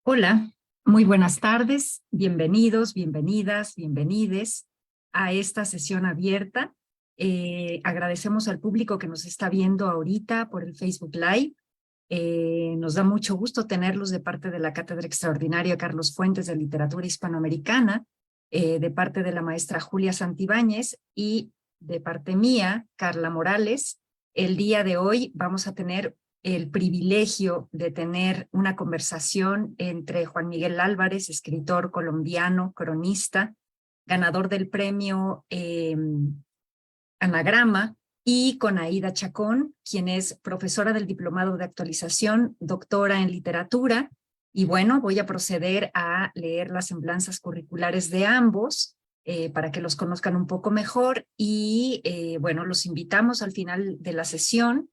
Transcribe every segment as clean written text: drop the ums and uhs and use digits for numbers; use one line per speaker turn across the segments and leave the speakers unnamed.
Hola, muy buenas tardes, bienvenidos, bienvenidas, bienvenides a esta sesión abierta. Agradecemos al público que nos está viendo ahorita por el Facebook Live. Nos da mucho gusto tenerlos de parte de la Cátedra Extraordinaria Carlos Fuentes de Literatura Hispanoamericana, de parte de la maestra Julia Santibáñez y de parte mía, Carla Morales. El día de hoy vamos a tener el privilegio de tener una conversación entre Juan Miguel Álvarez, escritor colombiano, cronista, ganador del premio Anagrama, y con Aída Chacón, quien es profesora del Diplomado de Actualización, doctora en literatura. Y bueno, voy a proceder a leer las semblanzas curriculares de ambos para que los conozcan un poco mejor. Y bueno, los invitamos al final de la sesión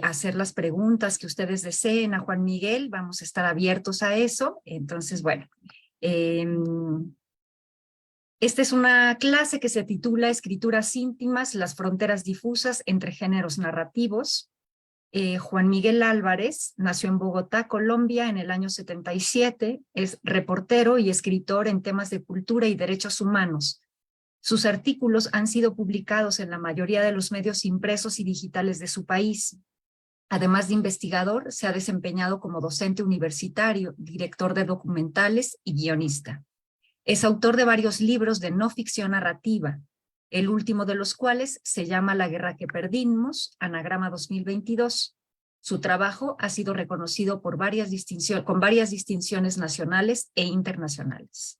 a hacer las preguntas que ustedes deseen a Juan Miguel. Vamos a estar abiertos a eso. Entonces, bueno, esta es una clase que se titula Escrituras íntimas, las fronteras difusas entre géneros narrativos. Juan Miguel Álvarez nació en Bogotá, Colombia, en el año 77. Es reportero y escritor en temas de cultura y derechos humanos. Sus artículos han sido publicados en la mayoría de los medios impresos y digitales de su país. Además de investigador, se ha desempeñado como docente universitario, director de documentales y guionista. Es autor de varios libros de no ficción narrativa, el último de los cuales se llama La guerra que perdimos, Anagrama 2022. Su trabajo ha sido reconocido por con varias distinciones nacionales e internacionales.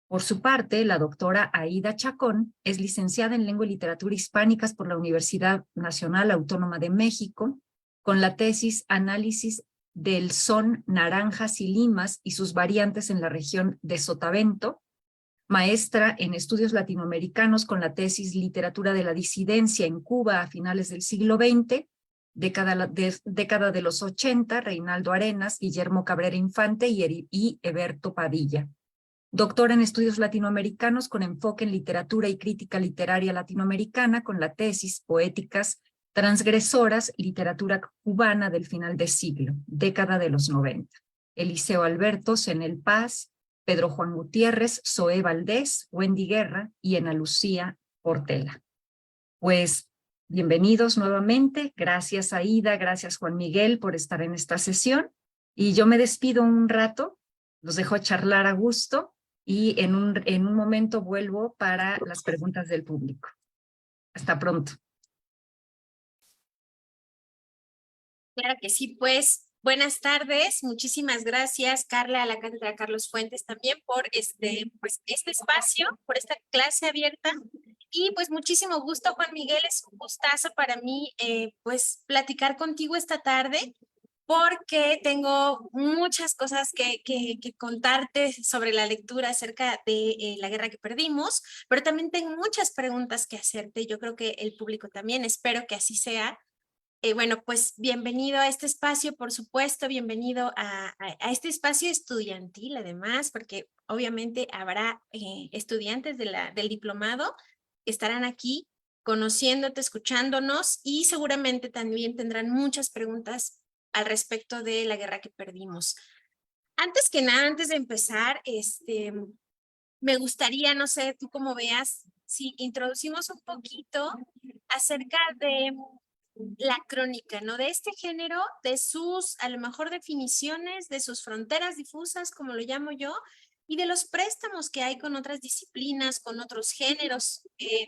Por su parte, la doctora Aída Chacón es licenciada en Lengua y Literatura Hispánicas por la Universidad Nacional Autónoma de México, con la tesis Análisis del son, naranjas y limas y sus variantes en la región de Sotavento, maestra en estudios latinoamericanos con la tesis Literatura de la disidencia en Cuba a finales del siglo XX, década de los 80, Reinaldo Arenas, Guillermo Cabrera Infante y Eberto Padilla. Doctora en estudios latinoamericanos con enfoque en literatura y crítica literaria latinoamericana con la tesis Poéticas transgresoras, literatura cubana del final de siglo, década de los 90. Eliseo Albertos en El Paz, Pedro Juan Gutiérrez, Zoé Valdés, Wendy Guerra y Ana Lucía Portela. Pues bienvenidos nuevamente. Gracias Aída, gracias Juan Miguel por estar en esta sesión. Y yo me despido un rato, los dejo charlar a gusto y en un momento vuelvo para las preguntas del público. Hasta pronto.
Claro que sí, pues buenas tardes, muchísimas gracias Carla, a la Cátedra Carlos Fuentes también por este espacio, por esta clase abierta y pues muchísimo gusto Juan Miguel, es un gustazo para mí pues platicar contigo esta tarde porque tengo muchas cosas que contarte sobre la lectura acerca de La guerra que perdimos, pero también tengo muchas preguntas que hacerte, yo creo que el público también, espero que así sea. Bueno, pues bienvenido a este espacio, por supuesto, bienvenido a este espacio estudiantil, además, porque obviamente habrá estudiantes del diplomado que estarán aquí conociéndote, escuchándonos y seguramente también tendrán muchas preguntas al respecto de la guerra que perdimos. Antes que nada, antes de empezar, me gustaría, no sé, tú cómo veas, si introducimos un poquito acerca de la crónica, ¿no? De este género, de sus, a lo mejor, definiciones, de sus fronteras difusas, como lo llamo yo, y de los préstamos que hay con otras disciplinas, con otros géneros.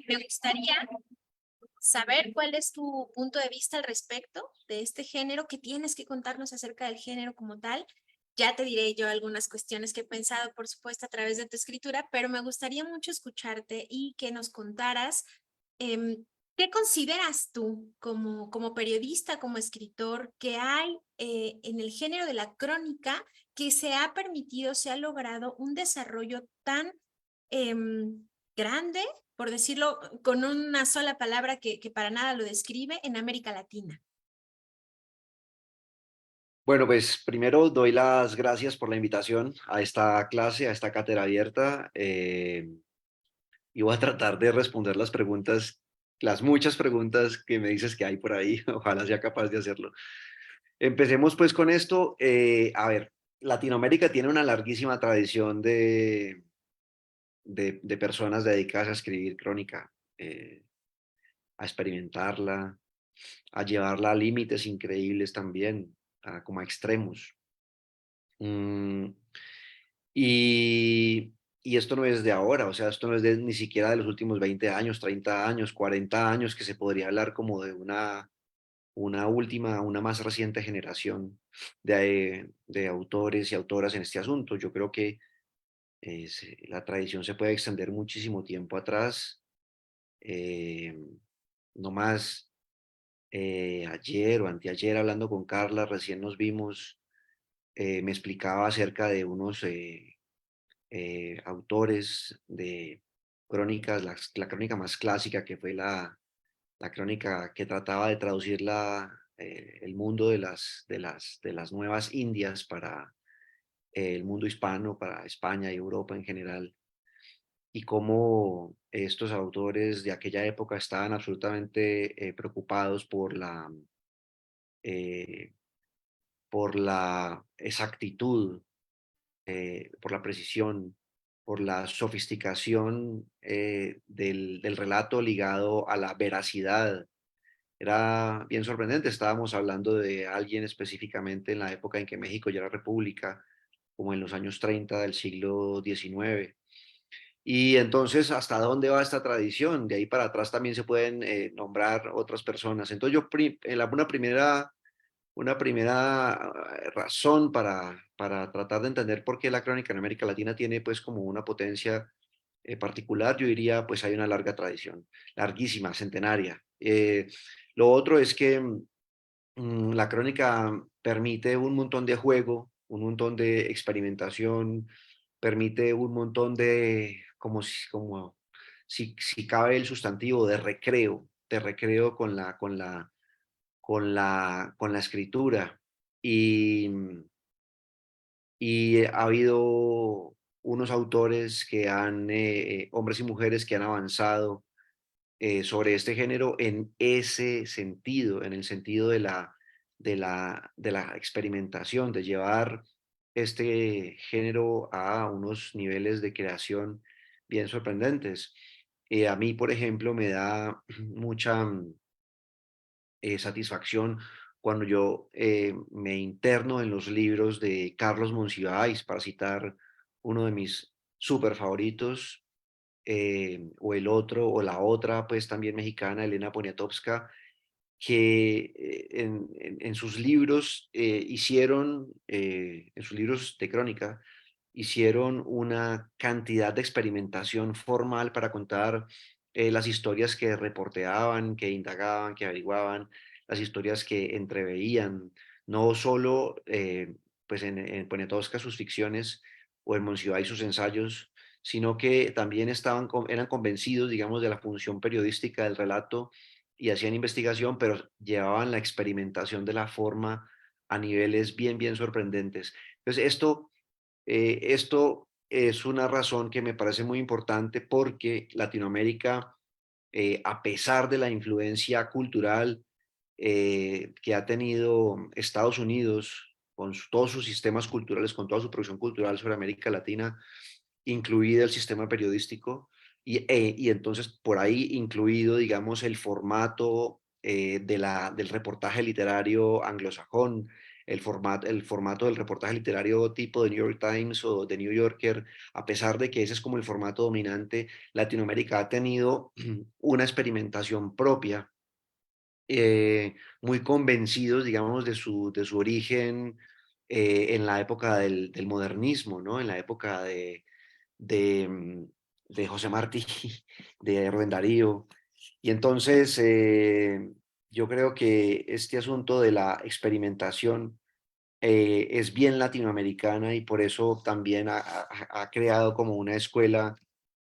Me gustaría saber cuál es tu punto de vista al respecto de este género, qué tienes que contarnos acerca del género como tal. Ya te diré yo algunas cuestiones que he pensado, por supuesto, a través de tu escritura, pero me gustaría mucho escucharte y que nos contaras ¿qué consideras tú como periodista, como escritor, que hay en el género de la crónica que se ha permitido, se ha logrado un desarrollo tan grande, por decirlo con una sola palabra que para nada lo describe, en América Latina?
Bueno, pues primero doy las gracias por la invitación a esta clase, a esta cátedra abierta, y voy a tratar de responder las preguntas, las muchas preguntas que me dices que hay por ahí, ojalá sea capaz de hacerlo. Empecemos pues con esto. A ver, Latinoamérica tiene una larguísima tradición de personas dedicadas a escribir crónica, a experimentarla, a llevarla a límites increíbles también, como a extremos. Mm, y esto no es de ahora, o sea, esto no es ni siquiera de los últimos 20 años, 30 años, 40 años, que se podría hablar como de una última, una más reciente generación de autores y autoras en este asunto. Yo creo que la tradición se puede extender muchísimo tiempo atrás. Eh, no más ayer o anteayer hablando con Carla, recién nos vimos, me explicaba acerca de unos autores de crónicas, la crónica más clásica que fue la crónica que trataba de traducir el mundo de las nuevas Indias para el mundo hispano, para España y Europa en general, y cómo estos autores de aquella época estaban absolutamente preocupados eh, por la exactitud, por la precisión, por la sofisticación del relato ligado a la veracidad. Era bien sorprendente, estábamos hablando de alguien específicamente en la época en que México ya era república, como en los años 30 del siglo XIX. Y entonces, ¿hasta dónde va esta tradición? De ahí para atrás también se pueden nombrar otras personas. Entonces, una primera razón para tratar de entender por qué la crónica en América Latina tiene pues como una potencia particular, yo diría, pues hay una larga tradición, larguísima, centenaria. Lo otro es que la crónica permite un montón de juego, un montón de experimentación, permite un montón de, si cabe el sustantivo, de recreo con la escritura. Y ha habido unos autores hombres y mujeres que han avanzado sobre este género en ese sentido, en el sentido de la experimentación, de llevar este género a unos niveles de creación bien sorprendentes. A mí, por ejemplo, me da mucha satisfacción cuando yo me interno en los libros de Carlos Monsiváis, para citar uno de mis súper favoritos, o el otro, o la otra, pues también mexicana, Elena Poniatowska, que en sus libros en sus libros de crónica, hicieron una cantidad de experimentación formal para contar las historias que reporteaban, que indagaban, que averiguaban, las historias que entreveían, no solo pues en Poniatowska sus ficciones o en Monsiváis sus ensayos, sino que también eran convencidos, digamos, de la función periodística del relato y hacían investigación, pero llevaban la experimentación de la forma a niveles bien, bien sorprendentes. Entonces, esto es una razón que me parece muy importante, porque Latinoamérica, a pesar de la influencia cultural que ha tenido Estados Unidos con todos sus sistemas culturales, con toda su producción cultural sobre América Latina, incluida el sistema periodístico, y entonces por ahí incluido, digamos, el formato del reportaje literario anglosajón, el formato del reportaje literario tipo de New York Times o de New Yorker. A pesar de que ese es como el formato dominante, Latinoamérica ha tenido una experimentación propia, muy convencidos, digamos, de su origen en la época del modernismo, ¿no? En la época de, de José Martí, de Rubén Darío. Y entonces yo creo que este asunto de la experimentación es bien latinoamericana, y por eso también ha creado como una escuela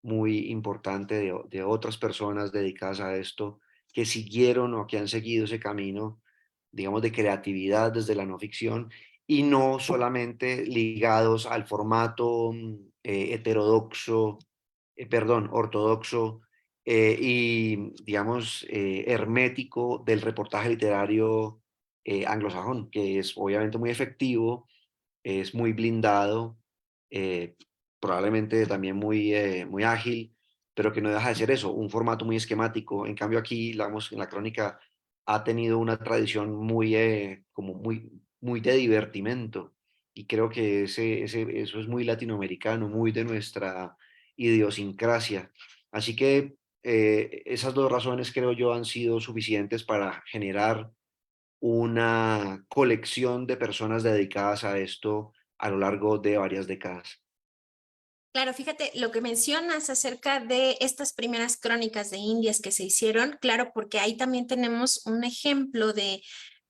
muy importante de otras personas dedicadas a esto, que siguieron o que han seguido ese camino, digamos, de creatividad desde la no ficción, y no solamente ligados al formato ortodoxo, y, digamos, hermético del reportaje literario anglosajón, que es obviamente muy efectivo, es muy blindado, probablemente también muy ágil, pero que no deja de ser eso, un formato muy esquemático. En cambio aquí, digamos, en la crónica ha tenido una tradición como muy de divertimento, y creo que eso es muy latinoamericano, muy de nuestra idiosincrasia. Así que esas dos razones creo yo han sido suficientes para generar una colección de personas dedicadas a esto a lo largo de varias décadas.
Claro, fíjate lo que mencionas acerca de estas primeras crónicas de Indias que se hicieron, claro, porque ahí también tenemos un ejemplo de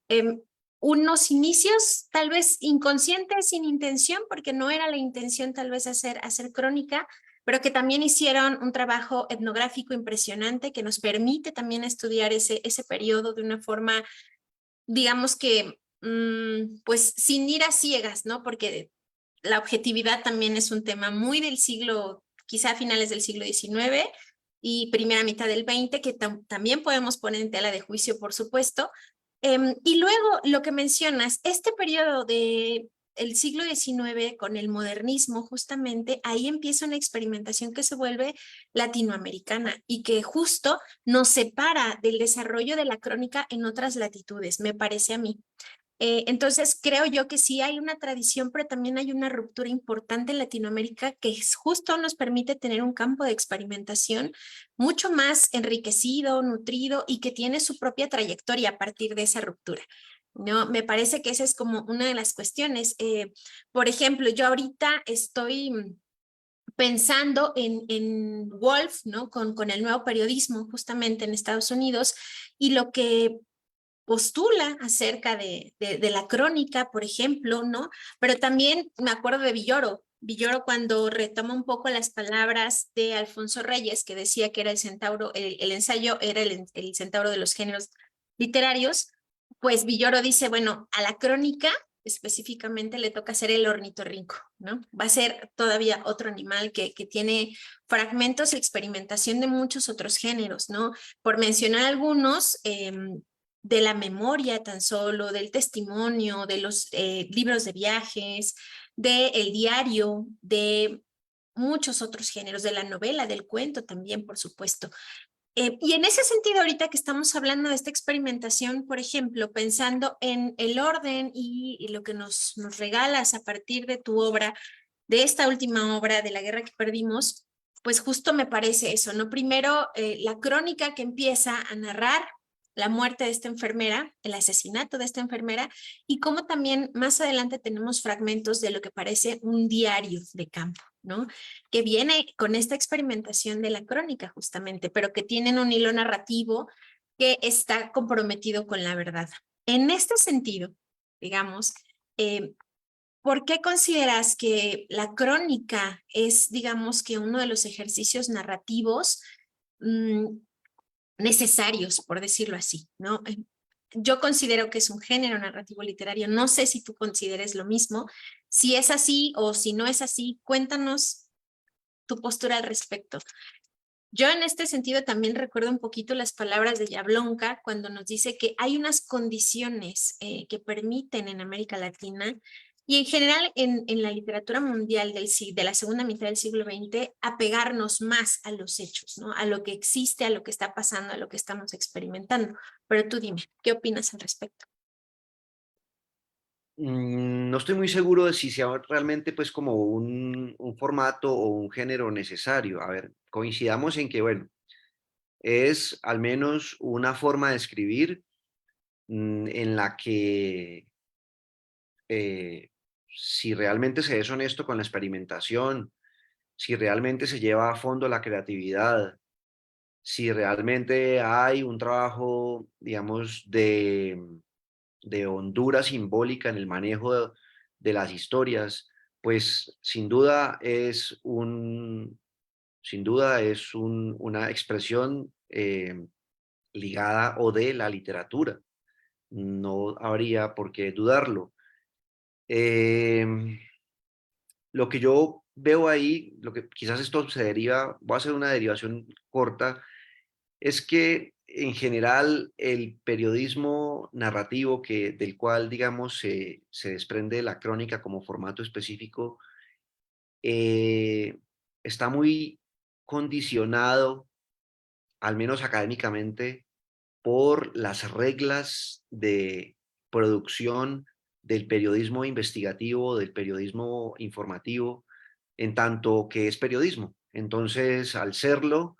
em, unos inicios tal vez inconscientes, sin intención, porque no era la intención tal vez hacer crónica, pero que también hicieron un trabajo etnográfico impresionante que nos permite también estudiar ese periodo de una forma, digamos que, pues sin ir a ciegas, ¿no? Porque la objetividad también es un tema muy del siglo, quizá a finales del siglo XIX y primera mitad del XX, que también podemos poner en tela de juicio, por supuesto. Y luego lo que mencionas, este periodo de el siglo XIX con el modernismo, justamente ahí empieza una experimentación que se vuelve latinoamericana y que justo nos separa del desarrollo de la crónica en otras latitudes, me parece a mí. Entonces, creo yo que sí hay una tradición, pero también hay una ruptura importante en Latinoamérica que justo nos permite tener un campo de experimentación mucho más enriquecido, nutrido y que tiene su propia trayectoria a partir de esa ruptura. ¿No? Me parece que esa es como una de las cuestiones. Por ejemplo, yo ahorita estoy pensando en Wolf, ¿no? Con el nuevo periodismo justamente en Estados Unidos y lo que postula acerca de la crónica, por ejemplo, ¿no? Pero también me acuerdo de Villoro. Villoro cuando retoma un poco las palabras de Alfonso Reyes, que decía que era el centauro, el ensayo era el centauro de los géneros literarios, pues Villoro dice, bueno, a la crónica específicamente le toca ser el ornitorrinco, ¿no? Va a ser todavía otro animal que tiene fragmentos y experimentación de muchos otros géneros, ¿no? Por mencionar algunos, de la memoria tan solo, del testimonio, de los libros de viajes, del diario, de muchos otros géneros, de la novela, del cuento también, por supuesto. Y en ese sentido, ahorita que estamos hablando de esta experimentación, por ejemplo, pensando en el orden y lo que nos regalas a partir de tu obra, de esta última obra de La guerra que perdimos, pues justo me parece eso, ¿no? Primero, la crónica que empieza a narrar la muerte de esta enfermera, el asesinato de esta enfermera, y cómo también más adelante tenemos fragmentos de lo que parece un diario de campo, ¿no? Que viene con esta experimentación de la crónica justamente, pero que tienen un hilo narrativo que está comprometido con la verdad. En este sentido, digamos, ¿por qué consideras que la crónica es, digamos, que uno de los ejercicios narrativos necesarios, por decirlo así, ¿no? Yo considero que es un género narrativo literario. No sé si tú consideres lo mismo. Si es así o si no es así, cuéntanos tu postura al respecto. Yo en este sentido también recuerdo un poquito las palabras de Jablonka cuando nos dice que hay unas condiciones que permiten en América Latina y en general en la literatura mundial de la segunda mitad del siglo XX apegarnos más a los hechos, ¿no? A lo que existe, a lo que está pasando, a lo que estamos experimentando. Pero tú dime, ¿qué opinas al respecto?
No estoy muy seguro de si sea realmente pues como un formato o un género necesario. A ver, coincidamos en que, bueno, es al menos una forma de escribir en la que si realmente se es honesto con la experimentación, si realmente se lleva a fondo la creatividad, si realmente hay un trabajo, digamos, de hondura simbólica en el manejo de las historias, pues sin duda es una expresión ligada o de la literatura. No habría por qué dudarlo. Eh, lo que yo veo ahí, lo que quizás esto se deriva, voy a hacer una derivación corta, es que en general, el periodismo narrativo del cual, digamos, se desprende la crónica como formato específico, está muy condicionado, al menos académicamente, por las reglas de producción del periodismo investigativo, del periodismo informativo, en tanto que es periodismo. Entonces, al serlo,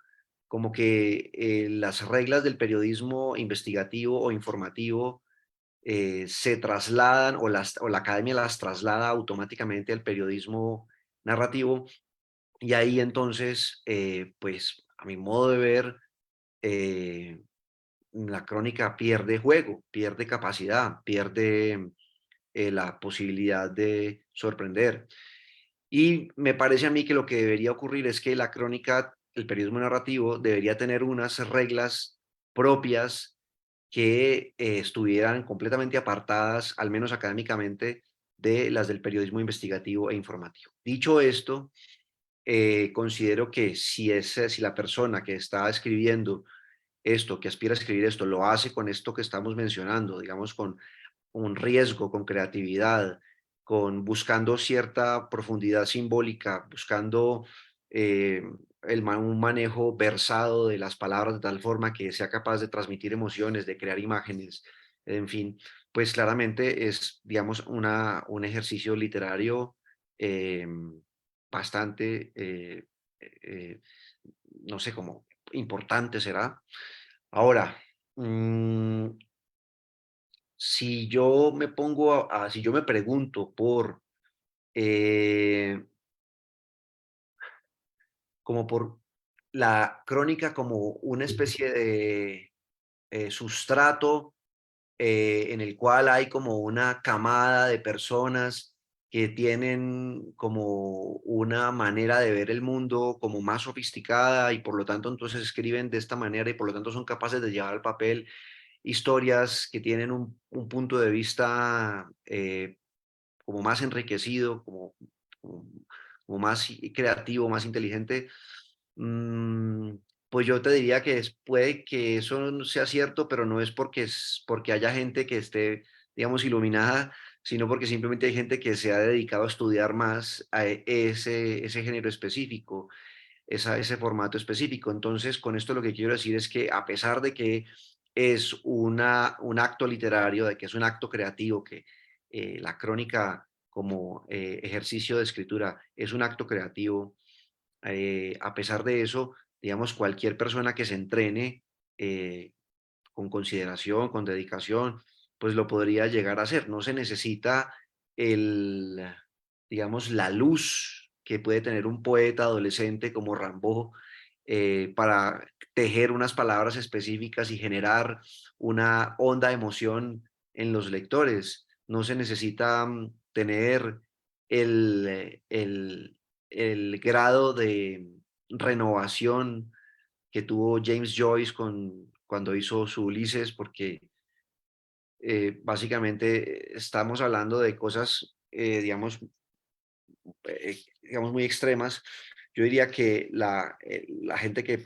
como que las reglas del periodismo investigativo o informativo se trasladan o la academia las traslada automáticamente al periodismo narrativo, y ahí entonces, pues a mi modo de ver, eh, la crónica pierde juego, pierde capacidad, pierde la posibilidad de sorprender. Y me parece a mí que lo que debería ocurrir es que la crónica, el periodismo narrativo, debería tener unas reglas propias que estuvieran completamente apartadas, al menos académicamente, de las del periodismo investigativo e informativo. Dicho esto, considero que si la persona que está escribiendo esto, que aspira a escribir esto, lo hace con esto que estamos mencionando, digamos, con un riesgo, con creatividad, con buscando cierta profundidad simbólica, buscando eh, un manejo versado de las palabras de tal forma que sea capaz de transmitir emociones, de crear imágenes, en fin, pues claramente es, digamos, un ejercicio literario eh, bastante, eh, no sé, cómo importante será. Ahora, si yo me pongo si yo me pregunto por, eh, como por la crónica como una especie de sustrato en el cual hay como una camada de personas que tienen como una manera de ver el mundo como más sofisticada y por lo tanto entonces escriben de esta manera y por lo tanto son capaces de llevar al papel historias que tienen un punto de vista como más enriquecido, como, como más creativo, más inteligente. mm, pues yo te diría que puede que eso no sea cierto, pero no es porque haya gente que esté, digamos, iluminada, sino porque simplemente hay gente que se ha dedicado a estudiar más a ese género específico, ese formato específico. Entonces, con esto lo que quiero decir es que a pesar de que es un acto literario, de que es un acto creativo, que la crónica como ejercicio de escritura es un acto creativo, a pesar de eso, digamos, cualquier persona que se entrene eh, con consideración, con dedicación, pues lo podría llegar a hacer. No se necesita el, digamos, la luz que puede tener un poeta adolescente como Rimbaud para tejer unas palabras específicas y generar una honda emoción en los lectores. No se necesita tener el grado de renovación que tuvo James Joyce cuando hizo su Ulises, porque básicamente estamos hablando de cosas, digamos, muy extremas. Yo diría que la gente que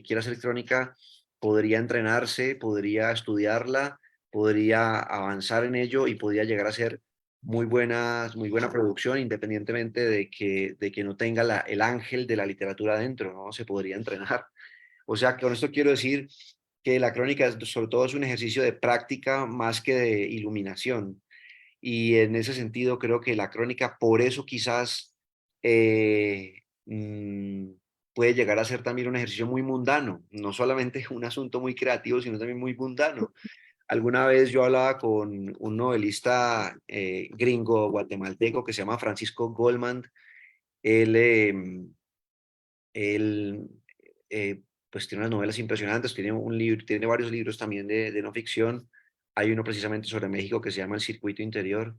quiera hacer crónica podría entrenarse, podría estudiarla, podría avanzar en ello y podría llegar a ser muy buena producción, independientemente de que no tenga el ángel de la literatura dentro, ¿no? Se podría entrenar. O sea, que con esto quiero decir que la crónica sobre todo es un ejercicio de práctica más que de iluminación. Y en ese sentido creo que la crónica, por eso quizás puede llegar a ser también un ejercicio muy mundano, no solamente un asunto muy creativo, sino también muy mundano. Alguna vez yo hablaba con un novelista gringo guatemalteco que se llama Francisco Goldman. Él, él pues tiene unas novelas impresionantes, tiene un libro, tiene varios libros también de no ficción. Hay uno precisamente sobre México que se llama El Circuito Interior.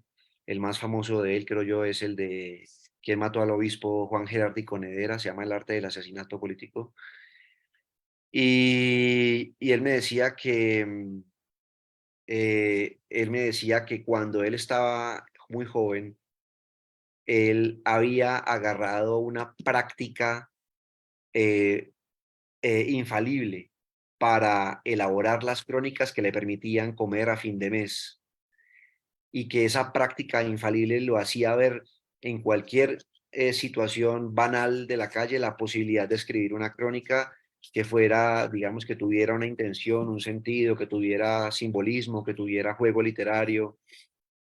El más famoso de él, creo yo, es el de ¿Quién mató al obispo Juan Gerardo Conedera? Se llama El arte del asesinato político. Y él me decía que cuando él estaba muy joven, él había agarrado una práctica eh, infalible para elaborar las crónicas que le permitían comer a fin de mes, y que esa práctica infalible lo hacía ver en cualquier situación banal de la calle la posibilidad de escribir una crónica que fuera, digamos, que tuviera una intención, un sentido, que tuviera simbolismo, que tuviera juego literario,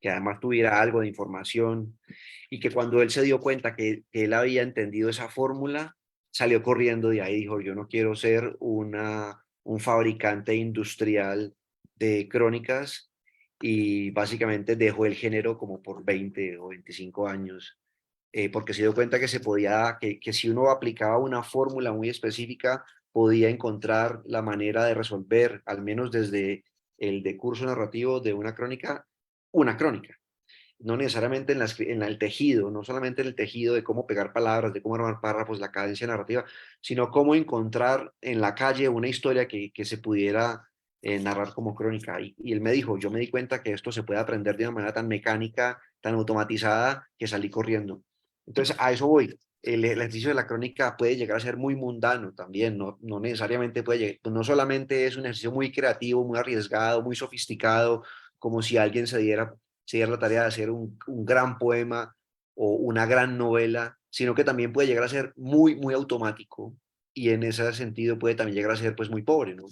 que además tuviera algo de información, y que cuando él se dio cuenta que él había entendido esa fórmula, salió corriendo de ahí. Dijo: yo no quiero ser un fabricante industrial de crónicas, y básicamente dejó el género como por 20 o 25 años, porque se dio cuenta que se podía, que si uno aplicaba una fórmula muy específica, podía encontrar la manera de resolver, al menos desde el decurso narrativo de una crónica. No necesariamente en el tejido, no solamente en el tejido de cómo pegar palabras, de cómo armar párrafos, la cadencia narrativa, sino cómo encontrar en la calle una historia que se pudiera narrar como crónica. Y él me dijo: yo me di cuenta que esto se puede aprender de una manera tan mecánica, tan automatizada, que salí corriendo. Entonces, a eso voy. El ejercicio de la crónica puede llegar a ser muy mundano también, no necesariamente puede llegar, no solamente es un ejercicio muy creativo, muy arriesgado, muy sofisticado, como si alguien se diera la tarea de hacer un gran poema o una gran novela, sino que también puede llegar a ser muy, muy automático, y en ese sentido puede también llegar a ser pues muy pobre, ¿no?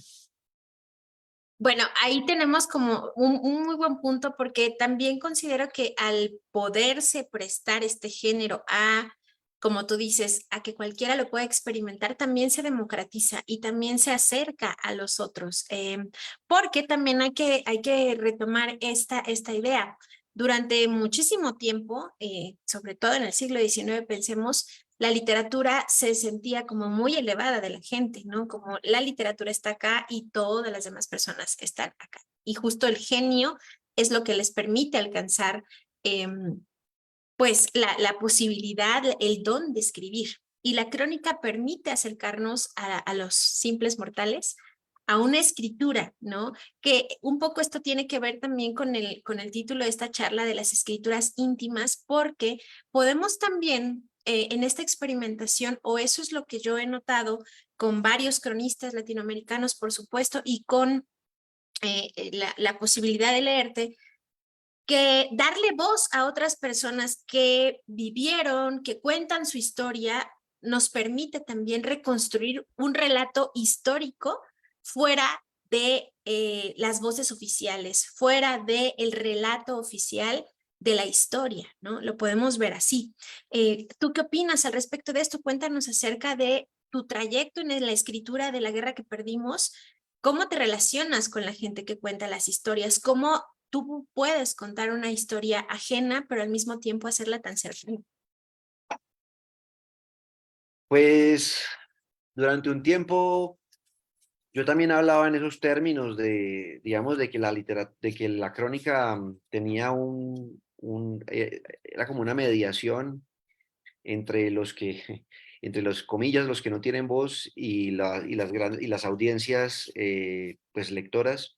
Bueno, ahí tenemos como un muy buen punto porque también considero que al poderse prestar este género a, como tú dices, a que cualquiera lo pueda experimentar, también se democratiza y también se acerca a los otros, porque también hay que retomar esta idea. Durante muchísimo tiempo, sobre todo en el siglo XIX, pensemos, la literatura se sentía como muy elevada de la gente, ¿no? Como la literatura está acá y todas las demás personas están acá. Y justo el genio es lo que les permite alcanzar, pues, la posibilidad, el don de escribir. Y la crónica permite acercarnos a los simples mortales a una escritura, ¿no? Que un poco esto tiene que ver también con el título de esta charla de las escrituras íntimas, porque podemos también en esta experimentación, o eso es lo que yo he notado con varios cronistas latinoamericanos, por supuesto, y con la posibilidad de leerte, que darle voz a otras personas que vivieron, que cuentan su historia, nos permite también reconstruir un relato histórico fuera de las voces oficiales, fuera del relato oficial de la historia, ¿no? Lo podemos ver así. ¿Tú qué opinas al respecto de esto? Cuéntanos acerca de tu trayecto en la escritura de La Guerra que Perdimos. ¿Cómo te relacionas con la gente que cuenta las historias? ¿Cómo tú puedes contar una historia ajena, pero al mismo tiempo hacerla tan cercana?
Pues durante un tiempo yo también hablaba en esos términos de, digamos, de que la crónica tenía era como una mediación entre los que, entre los comillas, los que no tienen voz, y las audiencias, pues lectoras.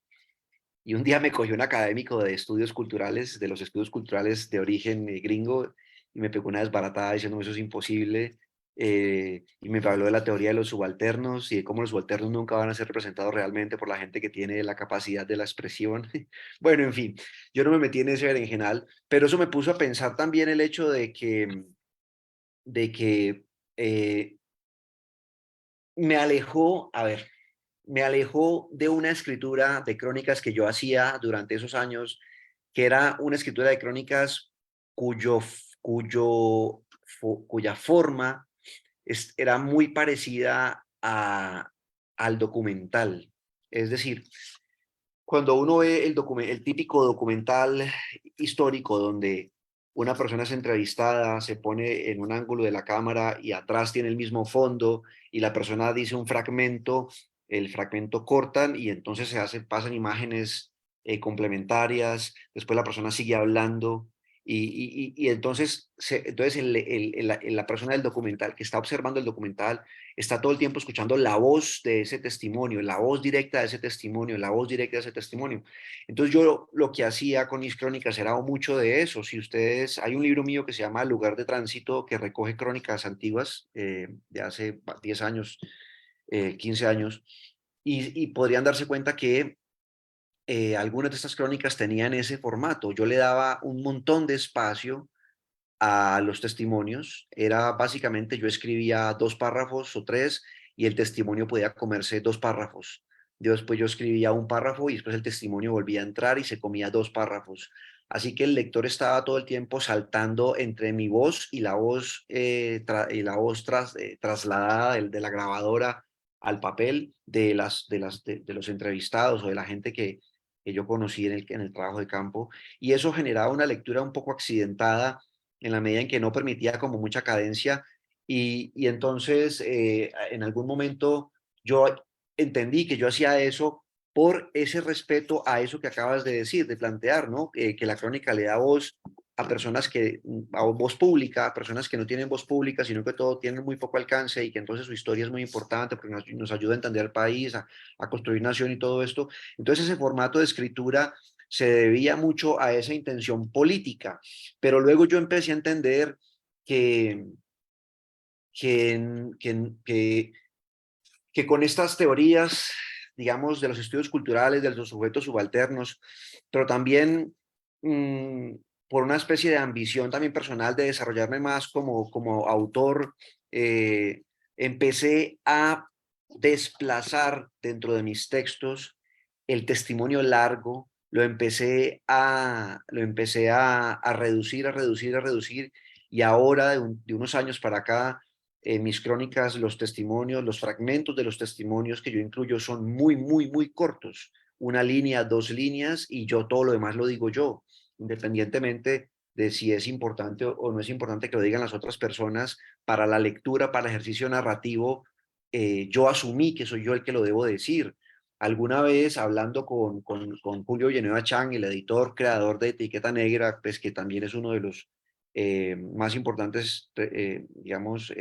Y un día me cogió un académico de estudios culturales, de los estudios culturales de origen gringo, y me pegó una desbaratada diciendo: eso es imposible. Y me habló de la teoría de los subalternos y de cómo los subalternos nunca van a ser representados realmente por la gente que tiene la capacidad de la expresión. Bueno, en fin, yo no me metí en ese berenjenal, pero eso me puso a pensar también el hecho de que me alejó, a ver, me alejó de una escritura de crónicas que yo hacía durante esos años, que era una escritura de crónicas cuya forma era muy parecida al documental. Es decir, cuando uno ve el típico documental histórico donde una persona es entrevistada, se pone en un ángulo de la cámara y atrás tiene el mismo fondo, y la persona dice un fragmento, el fragmento cortan y entonces pasan imágenes complementarias, después la persona sigue hablando, y entonces, entonces la persona del documental que está observando el documental está todo el tiempo escuchando la voz de ese testimonio, la voz directa de ese testimonio, la voz directa de ese testimonio. Entonces yo lo que hacía con mis crónicas era mucho de eso. Si ustedes, hay un libro mío que se llama Lugar de Tránsito, que recoge crónicas antiguas de hace 10 años, 15 años, y podrían darse cuenta que algunas de estas crónicas tenían ese formato. Yo le daba un montón de espacio a los testimonios. Era básicamente, yo escribía 2 párrafos o 3 y el testimonio podía comerse 2 párrafos. Después yo escribía un párrafo y después el testimonio volvía a entrar y se comía 2 párrafos. Así que el lector estaba todo el tiempo saltando entre mi voz y la voz, trasladada de la grabadora al papel de los entrevistados o de la gente que yo conocí en el trabajo de campo. Y eso generaba una lectura un poco accidentada en la medida en que no permitía como mucha cadencia y entonces en algún momento yo entendí que yo hacía eso por ese respeto a eso que acabas de decir, de plantear, ¿no? Que la crónica le da voz a personas a voz pública, a personas que no tienen voz pública, sino que todo tienen muy poco alcance y que entonces su historia es muy importante porque nos ayuda a entender el país, a construir nación y todo esto. Entonces ese formato de escritura se debía mucho a esa intención política, pero luego yo empecé a entender que, que, que, que, que con estas teorías, digamos, de los estudios culturales, de los sujetos subalternos, pero también por una especie de ambición también personal de desarrollarme más como autor, eh, empecé a desplazar dentro de mis textos el testimonio largo, lo empecé a reducir, a reducir, y ahora de unos años para acá, mis crónicas, los testimonios, los fragmentos de los testimonios que yo incluyo son muy, muy, muy cortos. 1 línea, 2 líneas, y yo todo lo demás lo digo yo, independientemente de si es importante o no es importante que lo digan las otras personas. Para la lectura, para el ejercicio narrativo, yo asumí que soy yo el que lo debo decir. Alguna vez hablando con Julio Villanueva Chang, el editor, creador de Etiqueta Negra, pues que también es uno de los más importantes, digamos,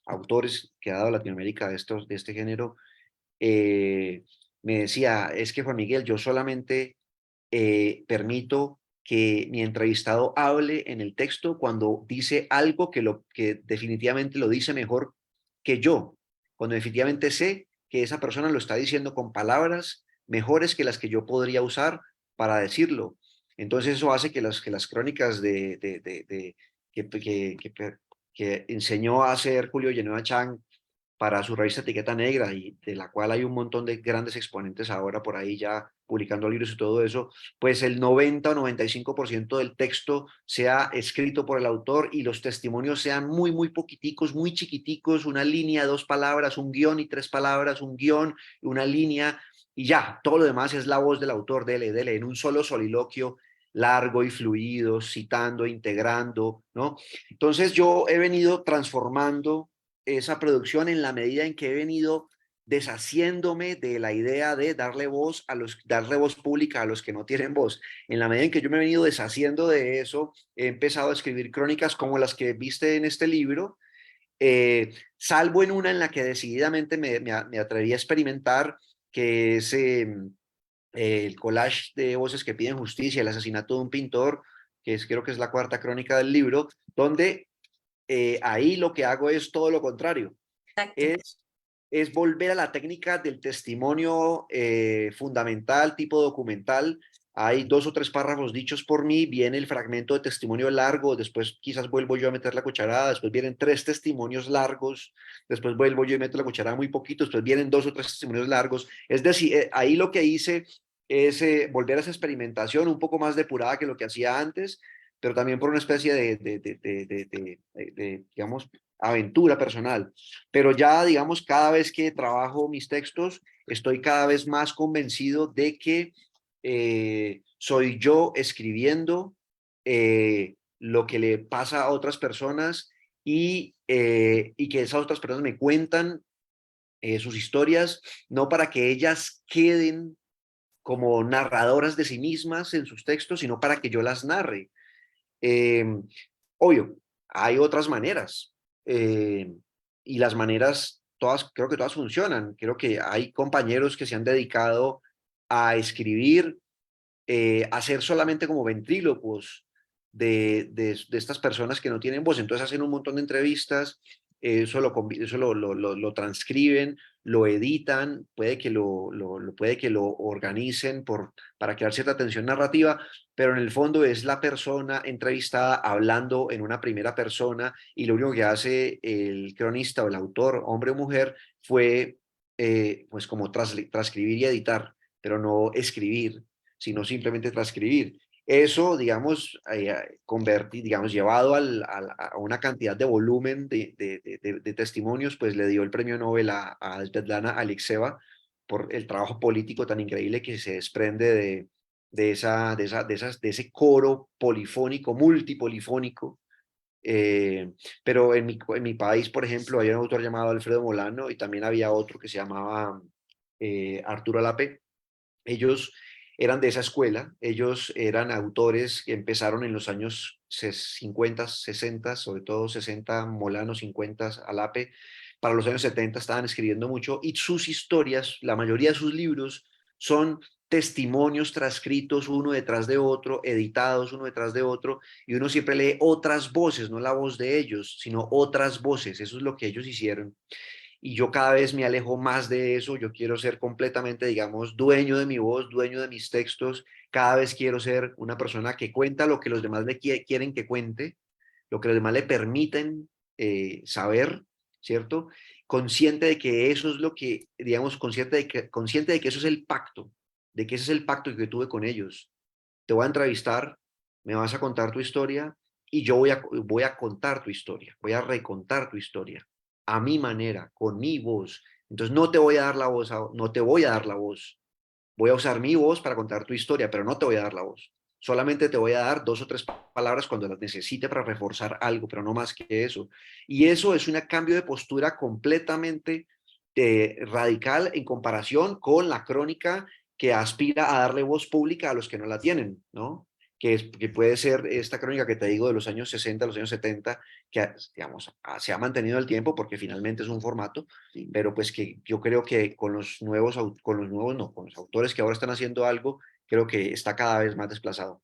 autores que ha dado Latinoamérica de este género, me decía, es que Juan Miguel, yo solamente permito que mi entrevistado hable en el texto cuando dice algo que definitivamente lo dice mejor que yo, cuando definitivamente sé que esa persona lo está diciendo con palabras mejores que las que yo podría usar para decirlo. Entonces eso hace que las crónicas que enseñó a hacer Julio Villanueva Chang para su revista Etiqueta Negra, y de la cual hay un montón de grandes exponentes ahora por ahí ya publicando libros y todo eso, pues el 90 o 95% del texto sea escrito por el autor y los testimonios sean muy, muy poquiticos, muy chiquiticos, 1 línea, 2 palabras, un guión y 3 palabras, un guión, 1 línea, y ya, todo lo demás es la voz del autor, dele, en un solo soliloquio largo y fluido, citando, integrando, ¿no? Entonces yo he venido transformando esa producción en la medida en que he venido deshaciéndome de la idea de darle voz pública a los que no tienen voz. En la medida en que yo me he venido deshaciendo de eso, he empezado a escribir crónicas como las que viste en este libro, salvo en una en la que decididamente me atreví a experimentar, que es el collage de voces que piden justicia, el asesinato de un pintor, creo que es la 4ª crónica del libro, donde ahí lo que hago es todo lo contrario.
Exacto.
Es volver a la técnica del testimonio fundamental, tipo documental. Hay 2 o 3 párrafos dichos por mí, viene el fragmento de testimonio largo, después quizás vuelvo yo a meter la cucharada, después vienen 3 testimonios largos, después vuelvo yo y meto la cucharada muy poquito, después vienen 2 o 3 testimonios largos. Es decir, ahí lo que hice es volver a esa experimentación un poco más depurada que lo que hacía antes, pero también por una especie digamos, aventura personal. Pero ya, digamos, cada vez que trabajo mis textos, estoy cada vez más convencido de que soy yo escribiendo lo que le pasa a otras personas, y que esas otras personas me cuentan sus historias, no para que ellas queden como narradoras de sí mismas en sus textos, sino para que yo las narre. Eh, Obvio, hay otras maneras, y las maneras todas, creo que todas funcionan. Creo que hay compañeros que se han dedicado a escribir, a ser solamente como ventrílocos de estas personas que no tienen voz. Entonces hacen un montón de entrevistas, eso lo transcriben, lo editan, puede que lo organicen para crear cierta tensión narrativa, pero en el fondo es la persona entrevistada hablando en una primera persona y lo único que hace el cronista o el autor, hombre o mujer, fue pues como transcribir y editar, pero no escribir, sino simplemente transcribir. Eso, digamos, digamos llevado a una cantidad de volumen de testimonios, pues le dio el premio Nobel a Svetlana Alexeva por el trabajo político tan increíble que se desprende de ese coro polifónico, multipolifónico. Pero en mi país, por ejemplo, hay un autor llamado Alfredo Molano y también había otro que se llamaba Arturo Alape. Ellos eran de esa escuela, ellos eran autores que empezaron en los años 50, 60, sobre todo 60 Molano, 50 Alape. Para los años 70 estaban escribiendo mucho y sus historias, la mayoría de sus libros son testimonios transcritos uno detrás de otro, editados uno detrás de otro, y uno siempre lee otras voces, no la voz de ellos, sino otras voces. Eso es lo que ellos hicieron y yo cada vez me alejo más de eso, yo quiero ser completamente, digamos, dueño de mi voz, dueño de mis textos, cada vez quiero ser una persona que cuenta lo que los demás le quieren que cuente, lo que los demás le permiten saber, ¿cierto? Consciente de que eso es lo que, digamos, consciente de que eso es el pacto, de que ese es el pacto que tuve con ellos. Te voy a entrevistar, me vas a contar tu historia y yo voy a contar tu historia, voy a recontar tu historia a mi manera, con mi voz. Entonces no te voy a dar la voz, no te voy a dar la voz. Voy a usar mi voz para contar tu historia, pero no te voy a dar la voz. Solamente te voy a dar 2 o 3 palabras cuando las necesite para reforzar algo, pero no más que eso. Y eso es un cambio de postura completamente radical en comparación con la crónica que aspira a darle voz pública a los que no la tienen, ¿no? Que puede ser esta crónica que te digo de los años 60, los años 70, que digamos, se ha mantenido el tiempo porque finalmente es un formato, pero pues que yo creo que con los nuevos, no, con los autores que ahora están haciendo algo, creo que está cada vez más desplazado.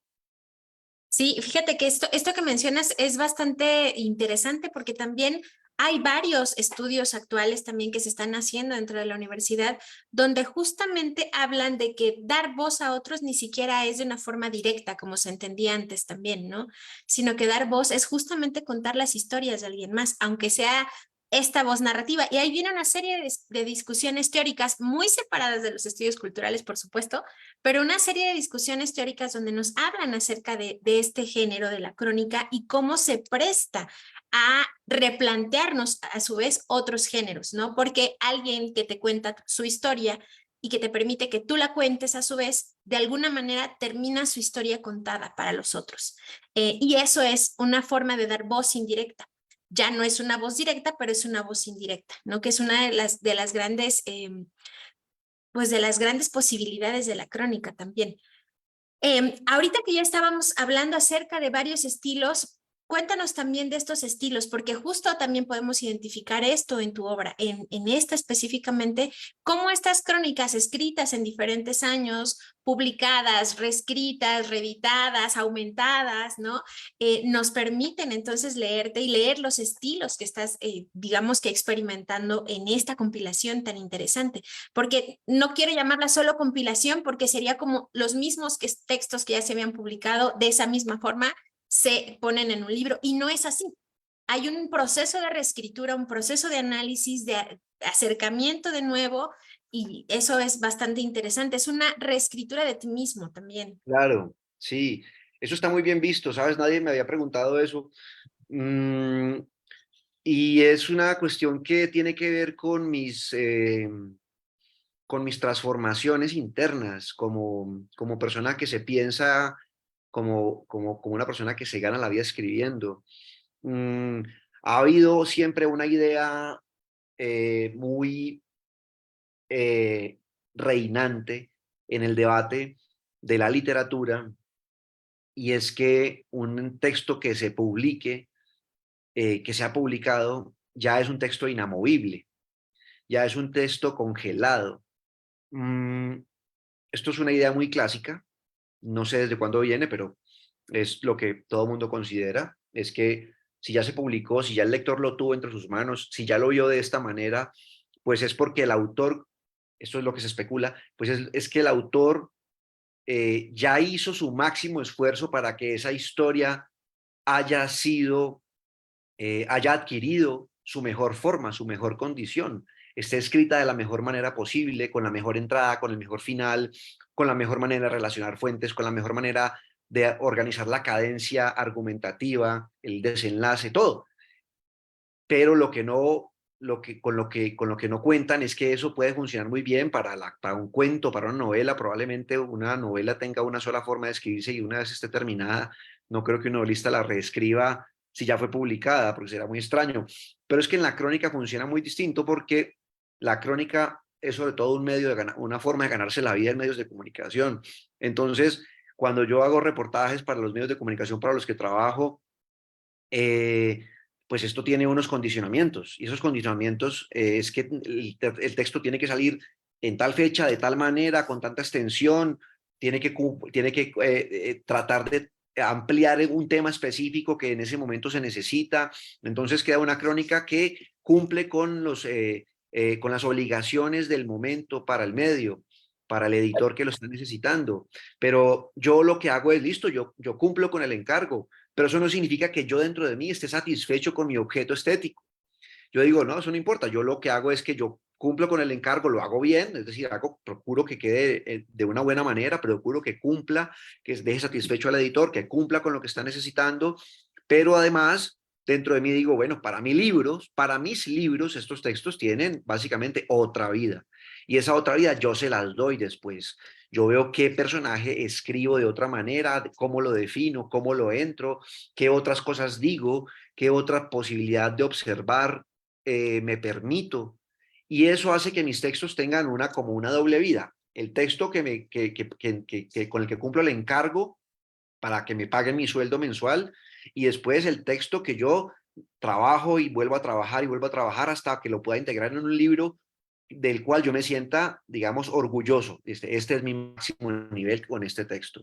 Sí, fíjate que esto que mencionas es bastante interesante porque también hay varios estudios actuales también que se están haciendo dentro de la universidad donde justamente hablan de que dar voz a otros ni siquiera es de una forma directa como se entendía antes también, ¿no? Sino que dar voz es justamente contar las historias de alguien más, aunque sea esta voz narrativa. Y ahí viene una serie de discusiones teóricas muy separadas de los estudios culturales, por supuesto, pero una serie de discusiones teóricas donde nos hablan acerca de este género de la crónica y cómo se presta a replantearnos a su vez otros géneros, ¿no? Porque alguien que te cuenta su historia y que te permite que tú la cuentes a su vez, de alguna manera termina su historia contada para los otros. Y eso es una forma de dar voz indirecta. Ya no es una voz directa, pero es una voz indirecta, ¿no? Que es una de las grandes pues de las grandes posibilidades de la crónica también. Ahorita que ya estábamos hablando acerca de varios estilos, cuéntanos también de estos estilos, porque justo también podemos identificar esto en tu obra, en esta específicamente, cómo estas crónicas escritas en diferentes años, publicadas, reescritas, reeditadas, aumentadas, ¿no? Nos permiten entonces leerte y leer los estilos que estás, digamos que experimentando en esta compilación tan interesante, porque no quiero llamarla solo compilación porque sería como los mismos textos que ya se habían publicado de esa misma forma se ponen en un libro y no es así. Hay un proceso de reescritura, un proceso de análisis, de acercamiento de nuevo y eso es bastante interesante. Es una reescritura de ti mismo también.
Claro, sí, eso está muy bien visto, ¿sabes? Nadie me había preguntado eso. Y es una cuestión que tiene que ver con mis transformaciones internas como persona que se piensa como una persona que se gana la vida escribiendo. Mm, ha habido siempre una idea muy eh, reinante en el debate de la literatura y es que un texto que se publique, que se ha publicado, ya es un texto inamovible, ya es un texto congelado. Mm, esto es una idea muy clásica, no sé desde cuándo viene, pero es lo que todo el mundo considera, es que si ya se publicó, si ya el lector lo tuvo entre sus manos, si ya lo vio de esta manera, pues es porque el autor, esto es lo que se especula, pues es que el autor ya hizo su máximo esfuerzo para que esa historia haya sido, haya adquirido su mejor forma, su mejor condición, esté escrita de la mejor manera posible, con la mejor entrada, con el mejor final, con la mejor manera de relacionar fuentes, con la mejor manera de organizar la cadencia argumentativa, el desenlace, todo. Pero lo que no, con lo que no cuentan es que eso puede funcionar muy bien para un cuento, para una novela. Probablemente una novela tenga una sola forma de escribirse y una vez esté terminada, no creo que un novelista la reescriba si ya fue publicada, porque será muy extraño. Pero es que en la crónica funciona muy distinto porque la crónica es sobre todo un medio de una forma de ganarse la vida en medios de comunicación. Entonces, cuando yo hago reportajes para los medios de comunicación para los que trabajo, pues esto tiene unos condicionamientos, y esos condicionamientos es que el texto tiene que salir en tal fecha, de tal manera, con tanta extensión, tiene que tratar de ampliar un tema específico que en ese momento se necesita. Entonces queda una crónica que cumple con las obligaciones del momento para el medio, para el editor que lo está necesitando. Pero yo lo que hago es, listo, yo cumplo con el encargo, pero eso no significa que yo dentro de mí esté satisfecho con mi objeto estético. Yo digo, no, eso no importa, yo lo que hago es que yo cumplo con el encargo, lo hago bien, es decir, procuro que quede de una buena manera, procuro que cumpla, que deje satisfecho al editor, que cumpla con lo que está necesitando, pero además dentro de mí digo, bueno, para mis libros, estos textos tienen básicamente otra vida, y esa otra vida yo se las doy después. Yo veo qué personaje escribo de otra manera, cómo lo defino, cómo lo entro, qué otras cosas digo, qué otra posibilidad de observar me permito. Y eso hace que mis textos tengan como una doble vida. El texto con el que cumplo el encargo para que me paguen mi sueldo mensual, y después el texto que yo trabajo y vuelvo a trabajar y vuelvo a trabajar hasta que lo pueda integrar en un libro del cual yo me sienta, digamos, orgulloso. Este es mi máximo nivel con este texto.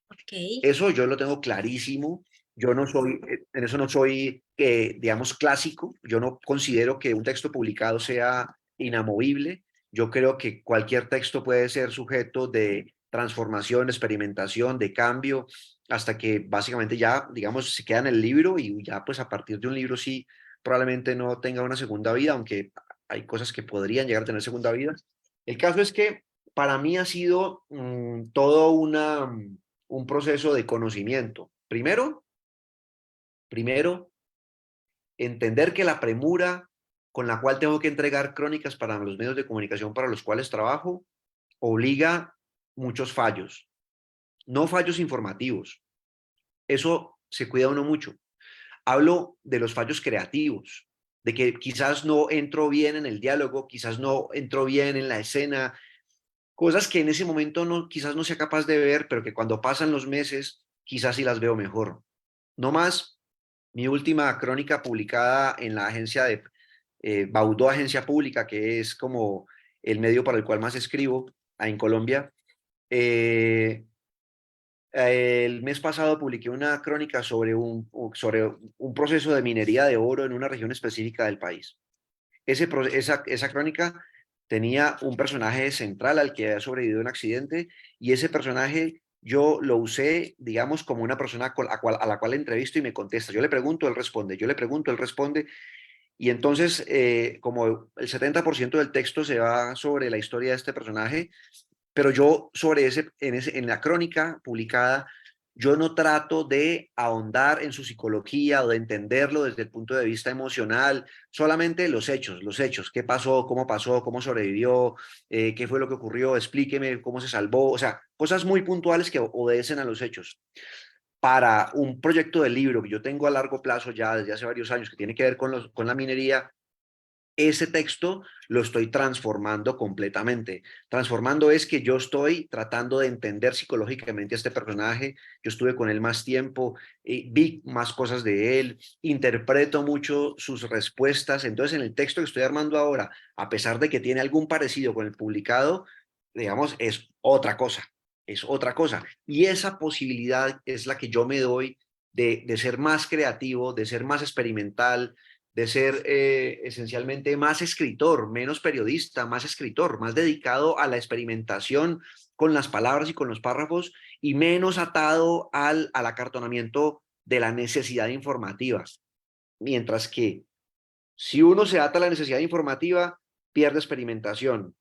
Ok.
Eso yo lo tengo clarísimo. Yo no soy, en eso no soy, digamos, clásico. Yo no considero que un texto publicado sea inamovible. Yo creo que cualquier texto puede ser sujeto de transformación, experimentación, de cambio, hasta que básicamente ya, digamos, se queda en el libro, y ya pues a partir de un libro sí probablemente no tenga una segunda vida, aunque hay cosas que podrían llegar a tener segunda vida. El caso es que para mí ha sido todo un proceso de conocimiento. Primero, entender que la premura con la cual tengo que entregar crónicas para los medios de comunicación para los cuales trabajo obliga muchos fallos, no fallos informativos. Eso se cuida uno mucho. Hablo de los fallos creativos, de que quizás no entro bien en el diálogo, quizás no entro bien en la escena, cosas que en ese momento no, quizás no sea capaz de ver, pero que cuando pasan los meses, quizás sí las veo mejor. No más, mi última crónica publicada en la agencia de Baudó Agencia Pública, que es como el medio para el cual más escribo en Colombia. El mes pasado publiqué una crónica sobre un proceso de minería de oro en una región específica del país. Esa crónica tenía un personaje central al que había sobrevivido un accidente, y ese personaje yo lo usé, digamos, como una persona a la cual entrevisto y me contesta. Yo le pregunto, él responde, yo le pregunto, él responde, y entonces como el 70% del texto se va sobre la historia de este personaje, pero yo en la crónica publicada, yo no trato de ahondar en su psicología o de entenderlo desde el punto de vista emocional, solamente los hechos, qué pasó, cómo sobrevivió, qué fue lo que ocurrió, explíqueme cómo se salvó, o sea, cosas muy puntuales que obedecen a los hechos. Para un proyecto de libro que yo tengo a largo plazo ya desde hace varios años, que tiene que ver con la minería, ese texto lo estoy transformando completamente. Transformando es que yo estoy tratando de entender psicológicamente a este personaje, yo estuve con él más tiempo, vi más cosas de él, interpreto mucho sus respuestas. Entonces, en el texto que estoy armando ahora, a pesar de que tiene algún parecido con el publicado, digamos, es otra cosa. Y esa posibilidad es la que yo me doy de ser más creativo, de ser más experimental, de ser esencialmente más escritor, menos periodista, más escritor, más dedicado a la experimentación con las palabras y con los párrafos y menos atado al acartonamiento de la necesidad informativa. Mientras que si uno se ata a la necesidad informativa, pierde experimentación.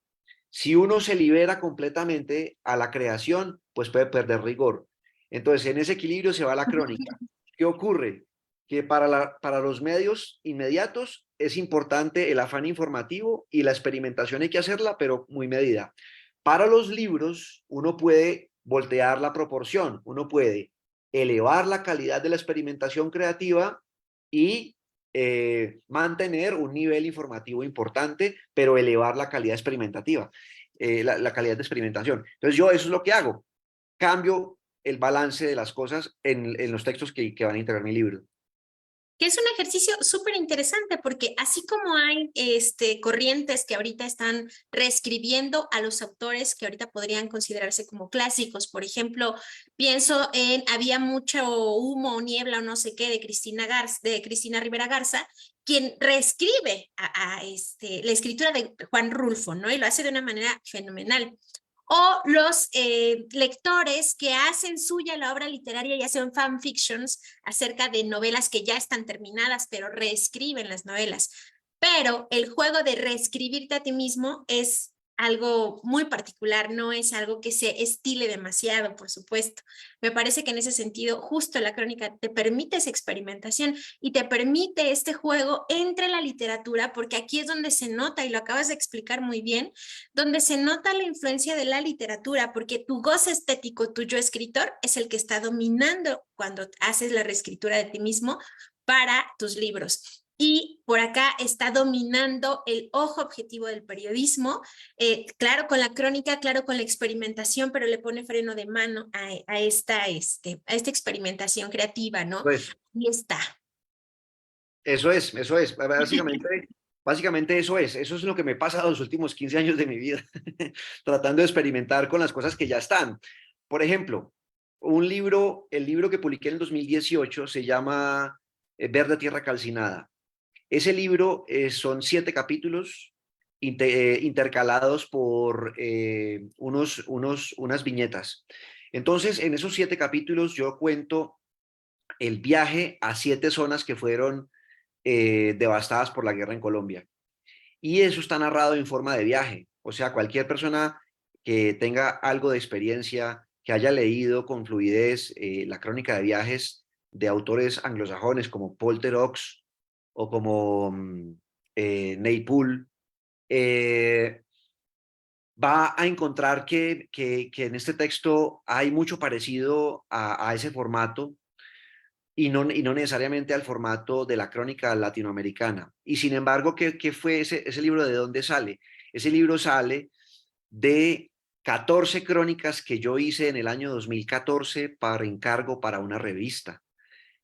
Si uno se libera completamente a la creación, pues puede perder rigor. Entonces, en ese equilibrio se va la crónica. ¿Qué ocurre? Que para los medios inmediatos es importante el afán informativo y la experimentación hay que hacerla, pero muy medida. Para los libros, uno puede voltear la proporción, uno puede elevar la calidad de la experimentación creativa y mantener un nivel informativo importante, pero elevar la calidad experimentativa, la calidad de experimentación. Entonces yo eso es lo que hago, cambio el balance de las cosas en los textos que van a integrar mi libro.
Que es un ejercicio súper interesante porque así como hay corrientes que ahorita están reescribiendo a los autores que ahorita podrían considerarse como clásicos, por ejemplo, pienso en Había mucho humo o niebla o no sé qué de Cristina Rivera Garza, quien reescribe la escritura de Juan Rulfo, ¿no? Y lo hace de una manera fenomenal. O los lectores que hacen suya la obra literaria y hacen fanfictions acerca de novelas que ya están terminadas, pero reescriben las novelas. Pero el juego de reescribirte a ti mismo es algo muy particular, no es algo que se estile demasiado, por supuesto. Me parece que en ese sentido, justo la crónica te permite esa experimentación y te permite este juego entre la literatura, porque aquí es donde se nota, y lo acabas de explicar muy bien, donde se nota la influencia de la literatura, porque tu goce estético, tu yo escritor, es el que está dominando cuando haces la reescritura de ti mismo para tus libros. Y por acá está dominando el ojo objetivo del periodismo, claro con la crónica, claro con la experimentación, pero le pone freno de mano a esta experimentación creativa, ¿no?
Pues,
Y está.
eso es. Básicamente eso es lo que me pasa los últimos 15 años de mi vida, tratando de experimentar con las cosas que ya están. Por ejemplo, el libro que publiqué en el 2018 se llama Verde Tierra Calcinada. Ese libro son 7 capítulos intercalados por unas viñetas. Entonces, en esos 7 capítulos yo cuento el viaje a 7 zonas que fueron devastadas por la guerra en Colombia. Y eso está narrado en forma de viaje. O sea, cualquier persona que tenga algo de experiencia, que haya leído con fluidez la crónica de viajes de autores anglosajones como Paul Theroux o como Nate Poole, va a encontrar que en este texto hay mucho parecido a ese formato y no necesariamente al formato de la crónica latinoamericana. Y sin embargo, ¿qué fue ese libro? ¿De dónde sale? Ese libro sale de 14 crónicas que yo hice en el año 2014 para encargo para una revista.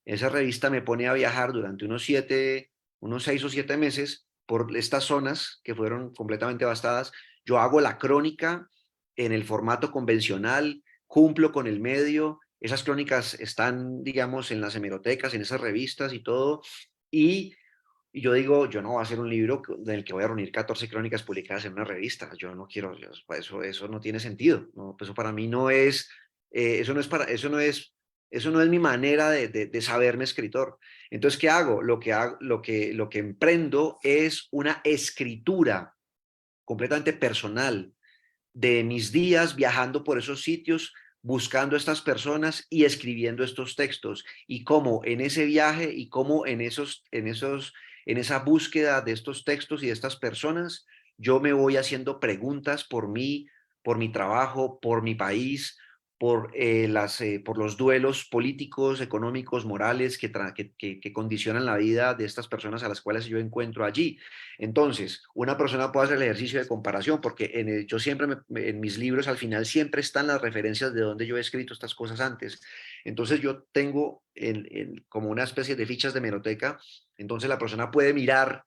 Esa revista me pone a viajar durante unos 6 o 7 meses por estas zonas que fueron completamente devastadas. Yo hago la crónica en el formato convencional, cumplo con el medio, esas crónicas están, digamos, en las hemerotecas, en esas revistas y todo, y yo digo, yo no voy a hacer un libro del que voy a reunir 14 crónicas publicadas en una revista, yo no quiero, eso no tiene sentido, ¿no? Eso para mí no es, eso no es mi manera de saberme escritor. Entonces, ¿qué hago? Lo que emprendo es una escritura completamente personal de mis días viajando por esos sitios, buscando a estas personas y escribiendo estos textos. Y cómo en ese viaje y cómo en esa búsqueda de estos textos y de estas personas, yo me voy haciendo preguntas por mí, por mi trabajo, por mi país, por los duelos políticos, económicos, morales que condicionan la vida de estas personas a las cuales yo encuentro allí. Entonces, una persona puede hacer el ejercicio de comparación, porque yo siempre, en mis libros, al final siempre están las referencias de donde yo he escrito estas cosas antes. Entonces, yo tengo como una especie de fichas de hemeroteca, entonces la persona puede mirar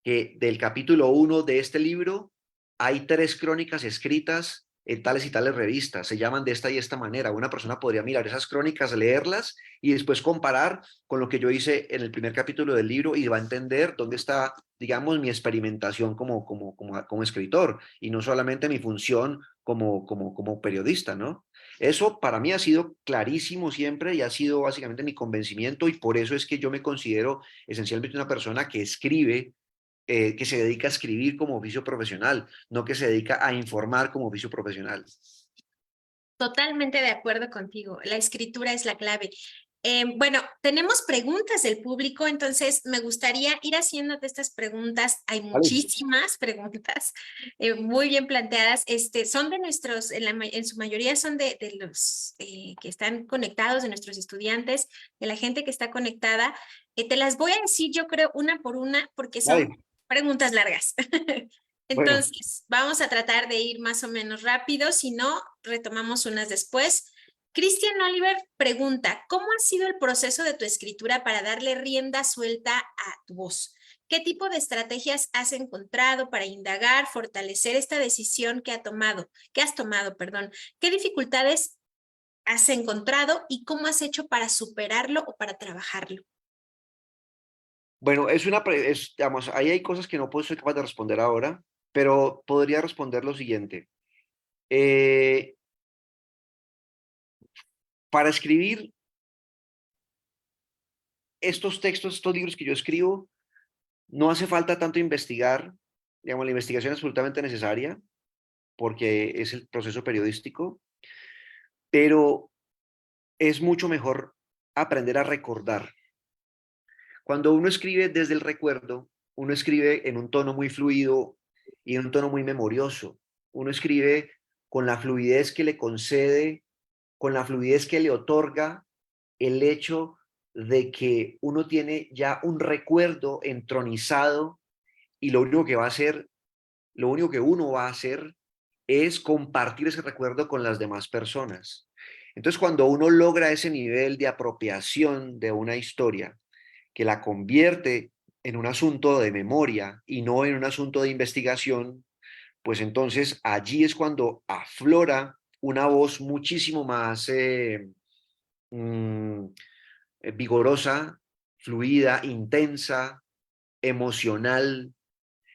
que del capítulo 1 de este libro hay 3 crónicas escritas tales y tales revistas, se llaman de esta y esta manera. Una persona podría mirar esas crónicas, leerlas y después comparar con lo que yo hice en el primer capítulo del libro y va a entender dónde está, digamos, mi experimentación como escritor y no solamente mi función como periodista, ¿no? Eso para mí ha sido clarísimo siempre y ha sido básicamente mi convencimiento y por eso es que yo me considero esencialmente una persona que escribe, que se dedica a escribir como oficio profesional, no que se dedica a informar como oficio profesional.
Totalmente de acuerdo contigo. La escritura es la clave. Bueno, tenemos preguntas del público, entonces me gustaría ir haciéndote estas preguntas. Hay
Vale.
muchísimas preguntas muy bien planteadas. Son de nuestros, en su mayoría son de los que están conectados, de nuestros estudiantes, de la gente que está conectada. Te las voy a decir, yo creo, una por una, porque son
Vale.
preguntas largas.
Bueno,
Entonces, vamos a tratar de ir más o menos rápido, si no, retomamos unas después. Cristian Oliver pregunta, ¿cómo ha sido el proceso de tu escritura para darle rienda suelta a tu voz? ¿Qué tipo de estrategias has encontrado para indagar, fortalecer esta decisión que has tomado, perdón? ¿Qué dificultades has encontrado y cómo has hecho para superarlo o para trabajarlo?
bueno, digamos, ahí hay cosas que no puedo ser capaz de responder ahora, pero podría responder lo siguiente. Para escribir estos textos, estos libros que yo escribo, no hace falta tanto investigar, digamos, la investigación es absolutamente necesaria porque es el proceso periodístico, pero es mucho mejor aprender a recordar. Cuando uno escribe desde el recuerdo, uno escribe en un tono muy fluido y en un tono muy memorioso. Uno escribe con la fluidez que le concede, con la fluidez que le otorga el hecho de que uno tiene ya un recuerdo entronizado y lo único que va a hacer, lo único que uno va a hacer es compartir ese recuerdo con las demás personas. Entonces, cuando uno logra ese nivel de apropiación de una historia, que la convierte en un asunto de memoria y no en un asunto de investigación, pues entonces allí es cuando aflora una voz muchísimo más mm, vigorosa, fluida, intensa, emocional.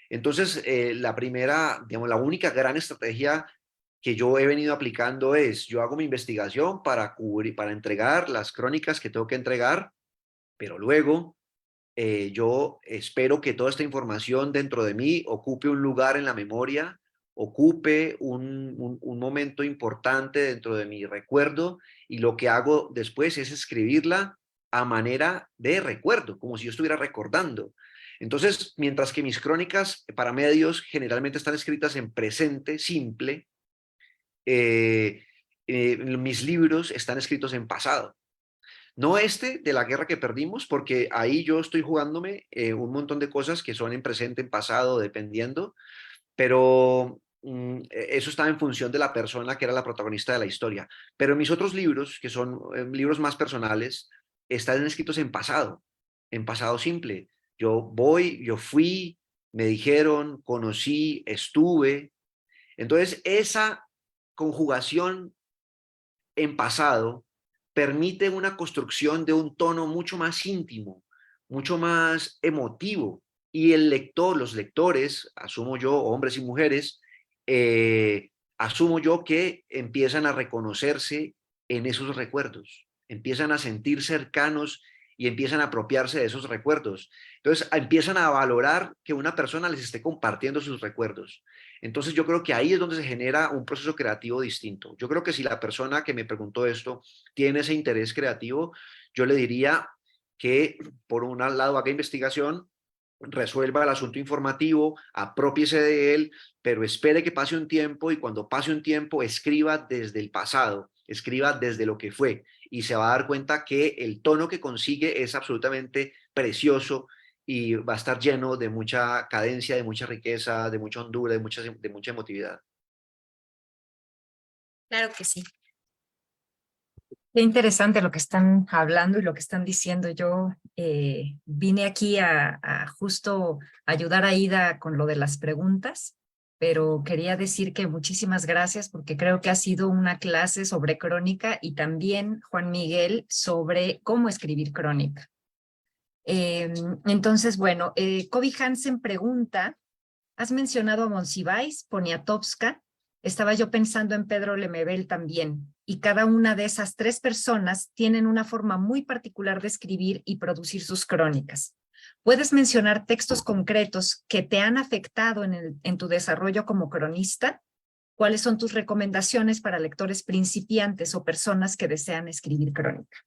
Entonces, la primera, digamos, la única gran estrategia que yo he venido aplicando es, yo hago mi investigación para cubrir, para entregar las crónicas que tengo que entregar, pero luego yo espero que toda esta información dentro de mí ocupe un lugar en la memoria, ocupe un momento importante dentro de mi recuerdo y lo que hago después es escribirla a manera de recuerdo, como si yo estuviera recordando. Entonces, mientras que mis crónicas para medios generalmente están escritas en presente simple, mis libros están escritos en pasado. No este de la guerra que perdimos, porque ahí yo estoy jugándome un montón de cosas que son en presente, en pasado, dependiendo, pero eso está en función de la persona que era la protagonista de la historia. Pero mis otros libros, que son libros más personales, están escritos en pasado simple. Yo voy, yo fui, me dijeron, conocí, estuve. Entonces, esa conjugación en pasado permite una construcción de un tono mucho más íntimo, mucho más emotivo. Y el lector, los lectores, asumo yo, hombres y mujeres, asumo yo que empiezan a reconocerse en esos recuerdos, empiezan a sentir cercanos y empiezan a apropiarse de esos recuerdos. Entonces empiezan a valorar que una persona les esté compartiendo sus recuerdos. Entonces yo creo que ahí es donde se genera un proceso creativo distinto. Yo creo que si la persona que me preguntó esto tiene ese interés creativo, yo le diría que por un lado haga investigación, resuelva el asunto informativo, apropiese de él, pero espere que pase un tiempo y cuando pase un tiempo escriba desde el pasado, escriba desde lo que fue y se va a dar cuenta que el tono que consigue es absolutamente precioso y va a estar lleno de mucha cadencia, de mucha riqueza, de mucha hondura, de mucha emotividad.
Claro que sí.
Qué interesante lo que están hablando y lo que están diciendo. Yo vine aquí a justo ayudar a Ida con lo de las preguntas pero quería decir que muchísimas gracias porque creo que ha sido una clase sobre crónica y también, Juan Miguel, sobre cómo escribir crónica. Entonces, bueno, Kobe Hansen pregunta, has mencionado a Monsiváis, Poniatowska, estaba yo pensando en Pedro Lemebel también, y cada una de esas tres personas tienen una forma muy particular de escribir y producir sus crónicas. ¿Puedes mencionar textos concretos que te han afectado en tu desarrollo como cronista? ¿Cuáles son tus recomendaciones para lectores principiantes o personas que desean escribir crónica?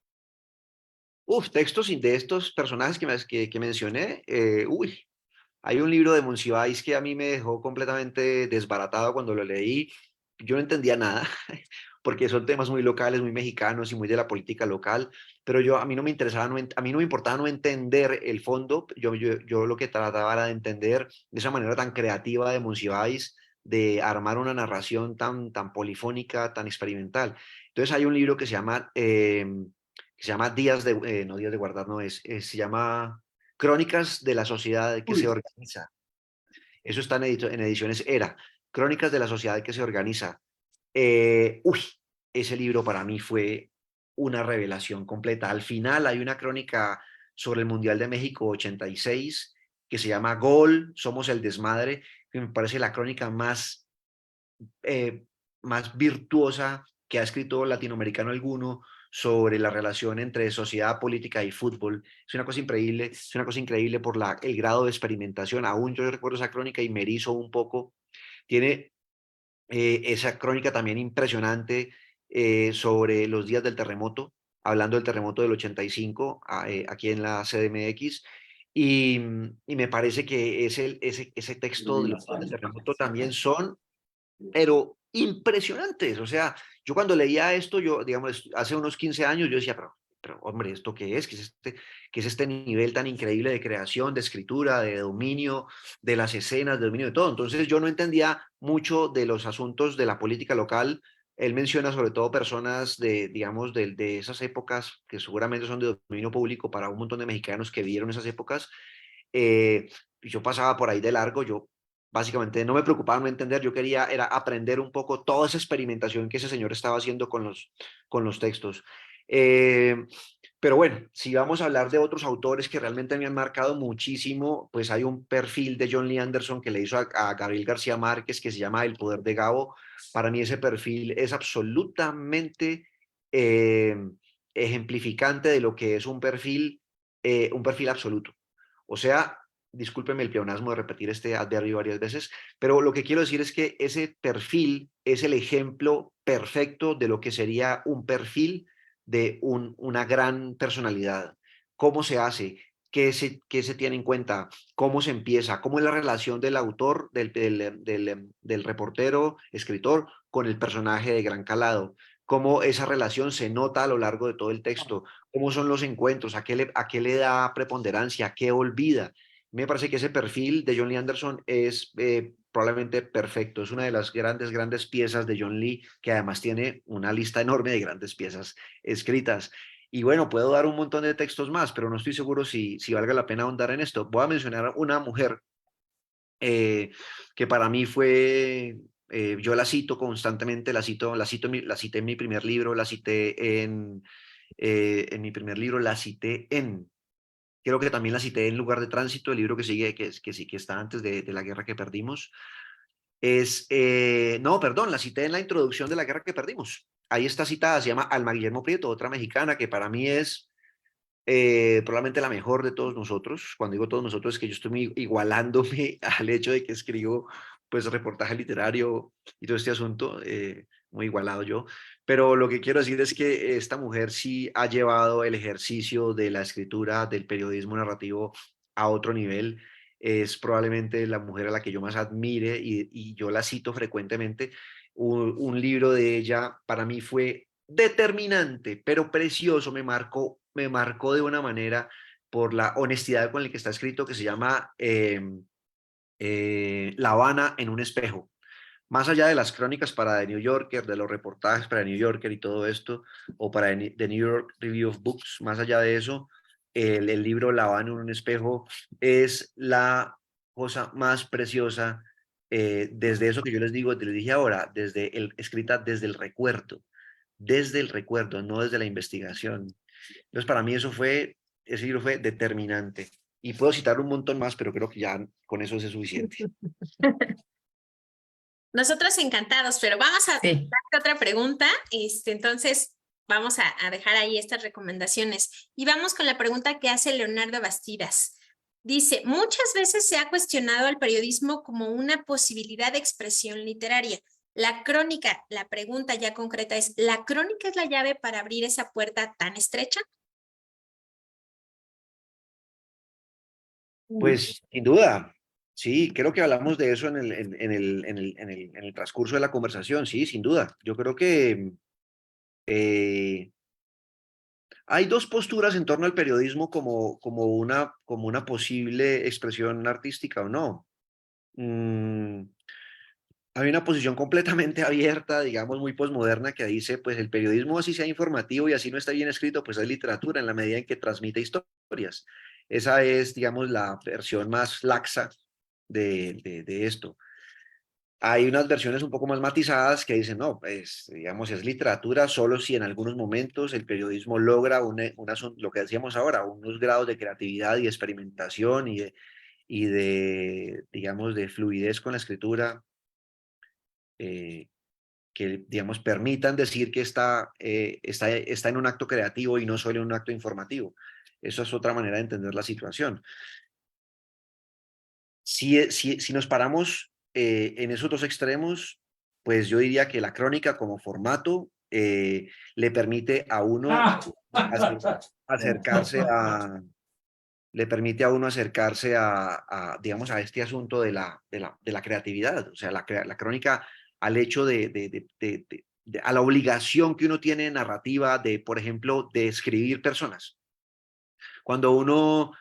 Textos de estos personajes que mencioné, hay un libro de Monsiváis que a mí me dejó completamente desbaratado cuando lo leí. Yo no entendía nada, porque son temas muy locales, muy mexicanos y muy de la política local, pero a mí no me interesaba, a mí no me importaba no entender el fondo, yo lo que trataba era de entender de esa manera tan creativa de Monsiváis, de armar una narración tan polifónica, tan experimental. Entonces hay un libro que se llama no Días de Guardar, no se llama Crónicas de la Sociedad que se organiza. Eso está en ediciones Era. Crónicas de la Sociedad que se organiza. Ese libro para mí fue una revelación completa. Al final hay una crónica sobre el Mundial de México 86 que se llama Gol, Somos el Desmadre, que me parece la crónica más virtuosa que ha escrito latinoamericano alguno sobre la relación entre sociedad, política y fútbol. Es una cosa increíble por el grado de experimentación. Aún yo recuerdo esa crónica y me erizo un poco. Tiene esa crónica también impresionante sobre los días del terremoto, hablando del terremoto del 85 aquí en la CDMX. Y me parece que ese texto de los días del terremoto también son pero impresionantes. O sea, yo cuando leía esto, yo, digamos, hace unos 15 años, yo decía, pero hombre, ¿esto qué es? ¿Qué es este nivel tan increíble de creación, de escritura, de dominio de las escenas, de dominio de todo? Entonces yo no entendía mucho de los asuntos de la política local. Él menciona sobre todo personas digamos, de esas épocas que seguramente son de dominio público para un montón de mexicanos que vieron esas épocas. Yo pasaba por ahí de largo, yo básicamente no me preocupaba no entender, yo quería era aprender un poco toda esa experimentación que ese señor estaba haciendo con los textos. Eh, pero bueno, si vamos a hablar de otros autores que realmente me han marcado muchísimo, pues hay un perfil de John Lee Anderson que le hizo a Gabriel García Márquez que se llama El Poder de Gabo. Para mí ese perfil es absolutamente eh, ejemplificante de lo que es un perfil absoluto. O sea, discúlpeme el pleonasmo de repetir este adverbio varias veces, pero lo que quiero decir es que ese perfil es el ejemplo perfecto de lo que sería un perfil de una gran personalidad. ¿Cómo se hace? ¿Qué se tiene en cuenta? ¿Cómo se empieza? ¿Cómo es la relación del autor, del reportero, escritor, con el personaje de gran calado? ¿Cómo esa relación se nota a lo largo de todo el texto? ¿Cómo son los encuentros? ¿A qué le da preponderancia? ¿A qué olvida? Me parece que ese perfil de John Lee Anderson es probablemente perfecto. Es una de las grandes, grandes piezas de John Lee, que además tiene una lista enorme de grandes piezas escritas. Y bueno, puedo dar un montón de textos más, pero no estoy seguro si valga la pena ahondar en esto. Voy a mencionar una mujer que para mí yo la cito constantemente, la cité en mi primer libro, la cité en mi primer libro, la cité creo que también la cité en Lugar de Tránsito, el libro que sigue, que sí que está antes de La Guerra que Perdimos. No, perdón, la cité en la introducción de La Guerra que Perdimos. Ahí está citada, se llama Alma Guillermo Prieto, otra mexicana que para mí es probablemente la mejor de todos nosotros. Cuando digo todos nosotros es que yo estoy muy igualándome al hecho de que escribo pues reportaje literario y todo este asunto, muy igualado yo. Pero lo que quiero decir es que esta mujer sí ha llevado el ejercicio de la escritura, del periodismo narrativo a otro nivel. Es probablemente la mujer a la que yo más admire y yo la cito frecuentemente. Un libro de ella para mí fue determinante, pero precioso, me marcó de una manera por la honestidad con la que está escrito, que se llama La Habana en un espejo. Más allá de las crónicas para The New Yorker, de los reportajes para The New Yorker y todo esto, o para The New York Review of Books, más allá de eso, el libro La Habana en un espejo es la cosa más preciosa desde eso que yo les digo, te les dije ahora, escrita desde el recuerdo, no desde la investigación. Entonces, para mí ese libro fue determinante. Y puedo citar un montón más, pero creo que ya con eso es suficiente.
Nosotros encantados, pero vamos a
Sí.
darte otra pregunta. Entonces, vamos a dejar ahí estas recomendaciones. Y vamos con la pregunta que hace Leonardo Bastidas. Dice, muchas veces se ha cuestionado al periodismo como una posibilidad de expresión literaria. La crónica, la pregunta ya concreta es, ¿la crónica es la llave para abrir esa puerta tan estrecha?
Pues sin duda, sí, creo que hablamos de eso en el transcurso de la conversación, sí, sin duda. Yo creo que eh, hay dos posturas en torno al periodismo como una posible expresión artística o no. Mm, Hay una posición completamente abierta, digamos, muy posmoderna, que dice, pues el periodismo, así sea informativo y así no está bien escrito, pues es literatura en la medida en que transmite historias. Esa es, digamos, la versión más laxa de esto. Hay unas versiones un poco más matizadas que dicen, no, pues, digamos, es literatura solo si en algunos momentos el periodismo logra lo que decíamos ahora, unos grados de creatividad y experimentación digamos, de fluidez con la escritura, eh, que, digamos, permitan decir que está en un acto creativo y no solo en un acto informativo. Eso es otra manera de entender la situación. Si nos paramos en esos dos extremos, pues yo diría que la crónica como formato le permite a uno acercarse a, le permite a uno acercarse digamos, a este asunto de la creatividad, o sea, la crónica al hecho a la obligación que uno tiene narrativa de, por ejemplo, de escribir personas. Cuando uno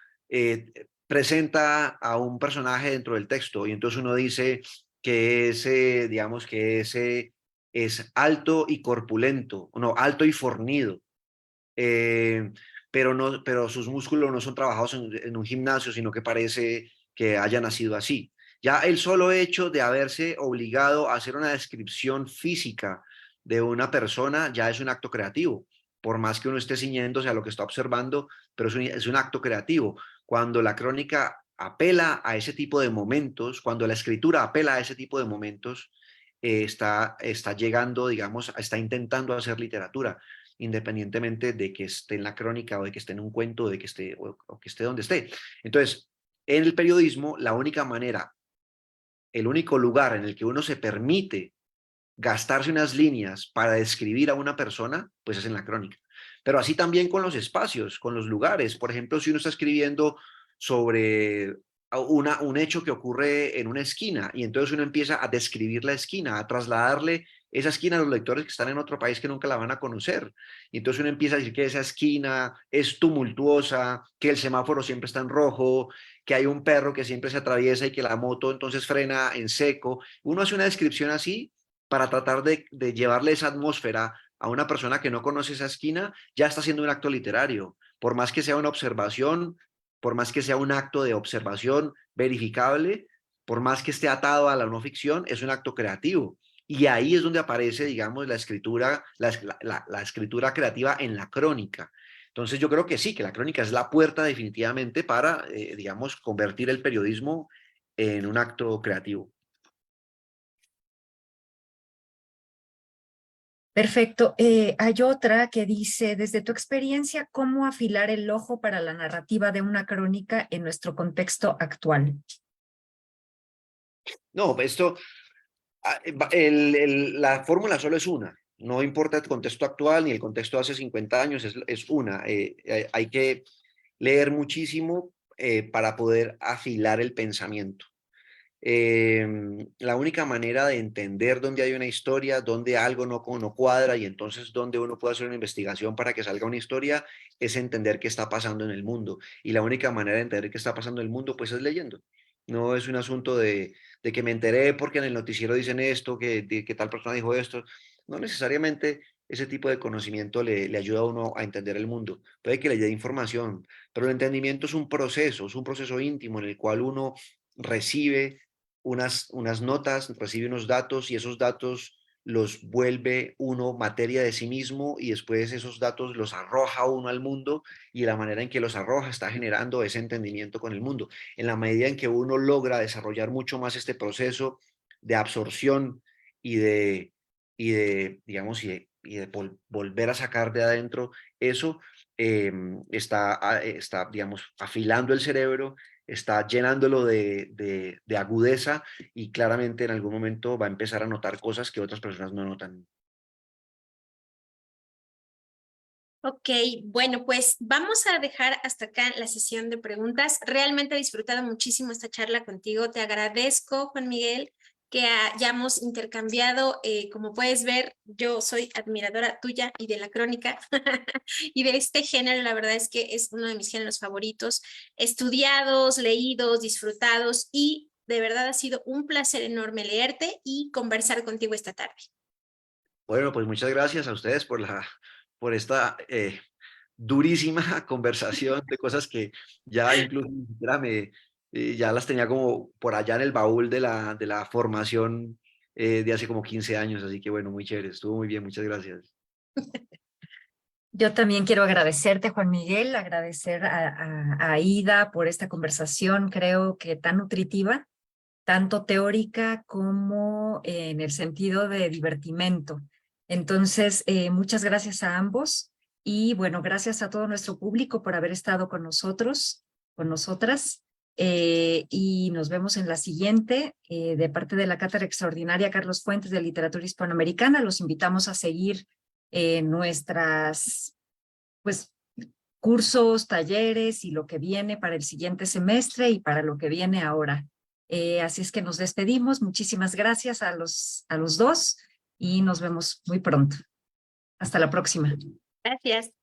presenta a un personaje dentro del texto y entonces uno dice que digamos, que ese es alto y corpulento, no, alto y fornido, eh, pero sus músculos no son trabajados en un gimnasio, sino que parece que haya nacido así. Ya el solo hecho de haberse obligado a hacer una descripción física de una persona ya es un acto creativo, por más que uno esté ciñéndose a lo que está observando, pero es un acto creativo. Cuando la crónica apela a ese tipo de momentos, cuando la escritura apela a ese tipo de momentos, está llegando, digamos, está intentando hacer literatura, independientemente de que esté en la crónica o de que esté en un cuento o que esté donde esté. Entonces, en el periodismo, la única manera, el único lugar en el que uno se permite gastarse unas líneas para describir a una persona, pues es en la crónica. Pero así también con los espacios, con los lugares. Por ejemplo, si uno está escribiendo sobre un hecho que ocurre en una esquina y entonces uno empieza a describir la esquina, a trasladarle esa esquina a los lectores que están en otro país que nunca la van a conocer. Y entonces uno empieza a decir que esa esquina es tumultuosa, que el semáforo siempre está en rojo, que hay un perro que siempre se atraviesa y que la moto entonces frena en seco. Uno hace una descripción así para tratar de llevarle esa atmósfera a una persona que no conoce esa esquina, ya está haciendo un acto literario. Por más que sea una observación, por más que sea un acto de observación verificable, por más que esté atado a la no ficción, es un acto creativo. Y ahí es donde aparece, digamos, la escritura creativa en la crónica. Entonces yo creo que sí, que la crónica es la puerta definitivamente para, digamos, convertir el periodismo en un acto creativo.
Perfecto. Hay otra que dice, desde tu experiencia, ¿cómo afilar el ojo para la narrativa de una crónica en nuestro contexto actual?
No, la fórmula solo es una. No importa el contexto actual ni el contexto de hace 50 años, es una. Hay que leer muchísimo para poder afilar el pensamiento. La única manera de entender dónde hay una historia, dónde algo no cuadra y entonces dónde uno puede hacer una investigación para que salga una historia, es entender qué está pasando en el mundo. Y la única manera de entender qué está pasando en el mundo, pues es leyendo. No es un asunto de que me enteré porque en el noticiero dicen esto, que tal persona dijo esto. No necesariamente ese tipo de conocimiento le ayuda a uno a entender el mundo. Puede que le dé información, pero el entendimiento es un proceso íntimo en el cual uno recibe unas notas, recibe unos datos y esos datos los vuelve uno materia de sí mismo y después esos datos los arroja uno al mundo y la manera en que los arroja está generando ese entendimiento con el mundo. En la medida en que uno logra desarrollar mucho más este proceso de absorción digamos, volver a sacar de adentro eso, está, digamos, afilando el cerebro, está llenándolo de agudeza y claramente en algún momento va a empezar a notar cosas que otras personas no notan.
Ok, bueno, pues vamos a dejar hasta acá la sesión de preguntas. Realmente he disfrutado muchísimo esta charla contigo. Te agradezco, Juan Miguel, que hayamos intercambiado. Como puedes ver, yo soy admiradora tuya y de la crónica y de este género. La verdad es que es uno de mis géneros favoritos, estudiados, leídos, disfrutados, y de verdad ha sido un placer enorme leerte y conversar contigo esta tarde.
Bueno, pues muchas gracias a ustedes por esta durísima conversación de cosas que ya incluso ni siquiera ya las tenía como por allá en el baúl de la formación de hace como 15 años, así que bueno, muy chévere, estuvo muy bien, muchas gracias.
Yo también quiero agradecerte, Juan Miguel, agradecer a Aida por esta conversación, creo que tan nutritiva, tanto teórica como en el sentido de divertimento. Entonces, muchas gracias a ambos y bueno, gracias a todo nuestro público por haber estado con nosotros, con nosotras. Y nos vemos en la siguiente. De parte de la Cátedra Extraordinaria Carlos Fuentes de Literatura Hispanoamericana, los invitamos a seguir nuestras, pues, cursos, talleres y lo que viene para el siguiente semestre y para lo que viene ahora. Así es que nos despedimos. Muchísimas gracias a los dos y nos vemos muy pronto. Hasta la próxima.
Gracias.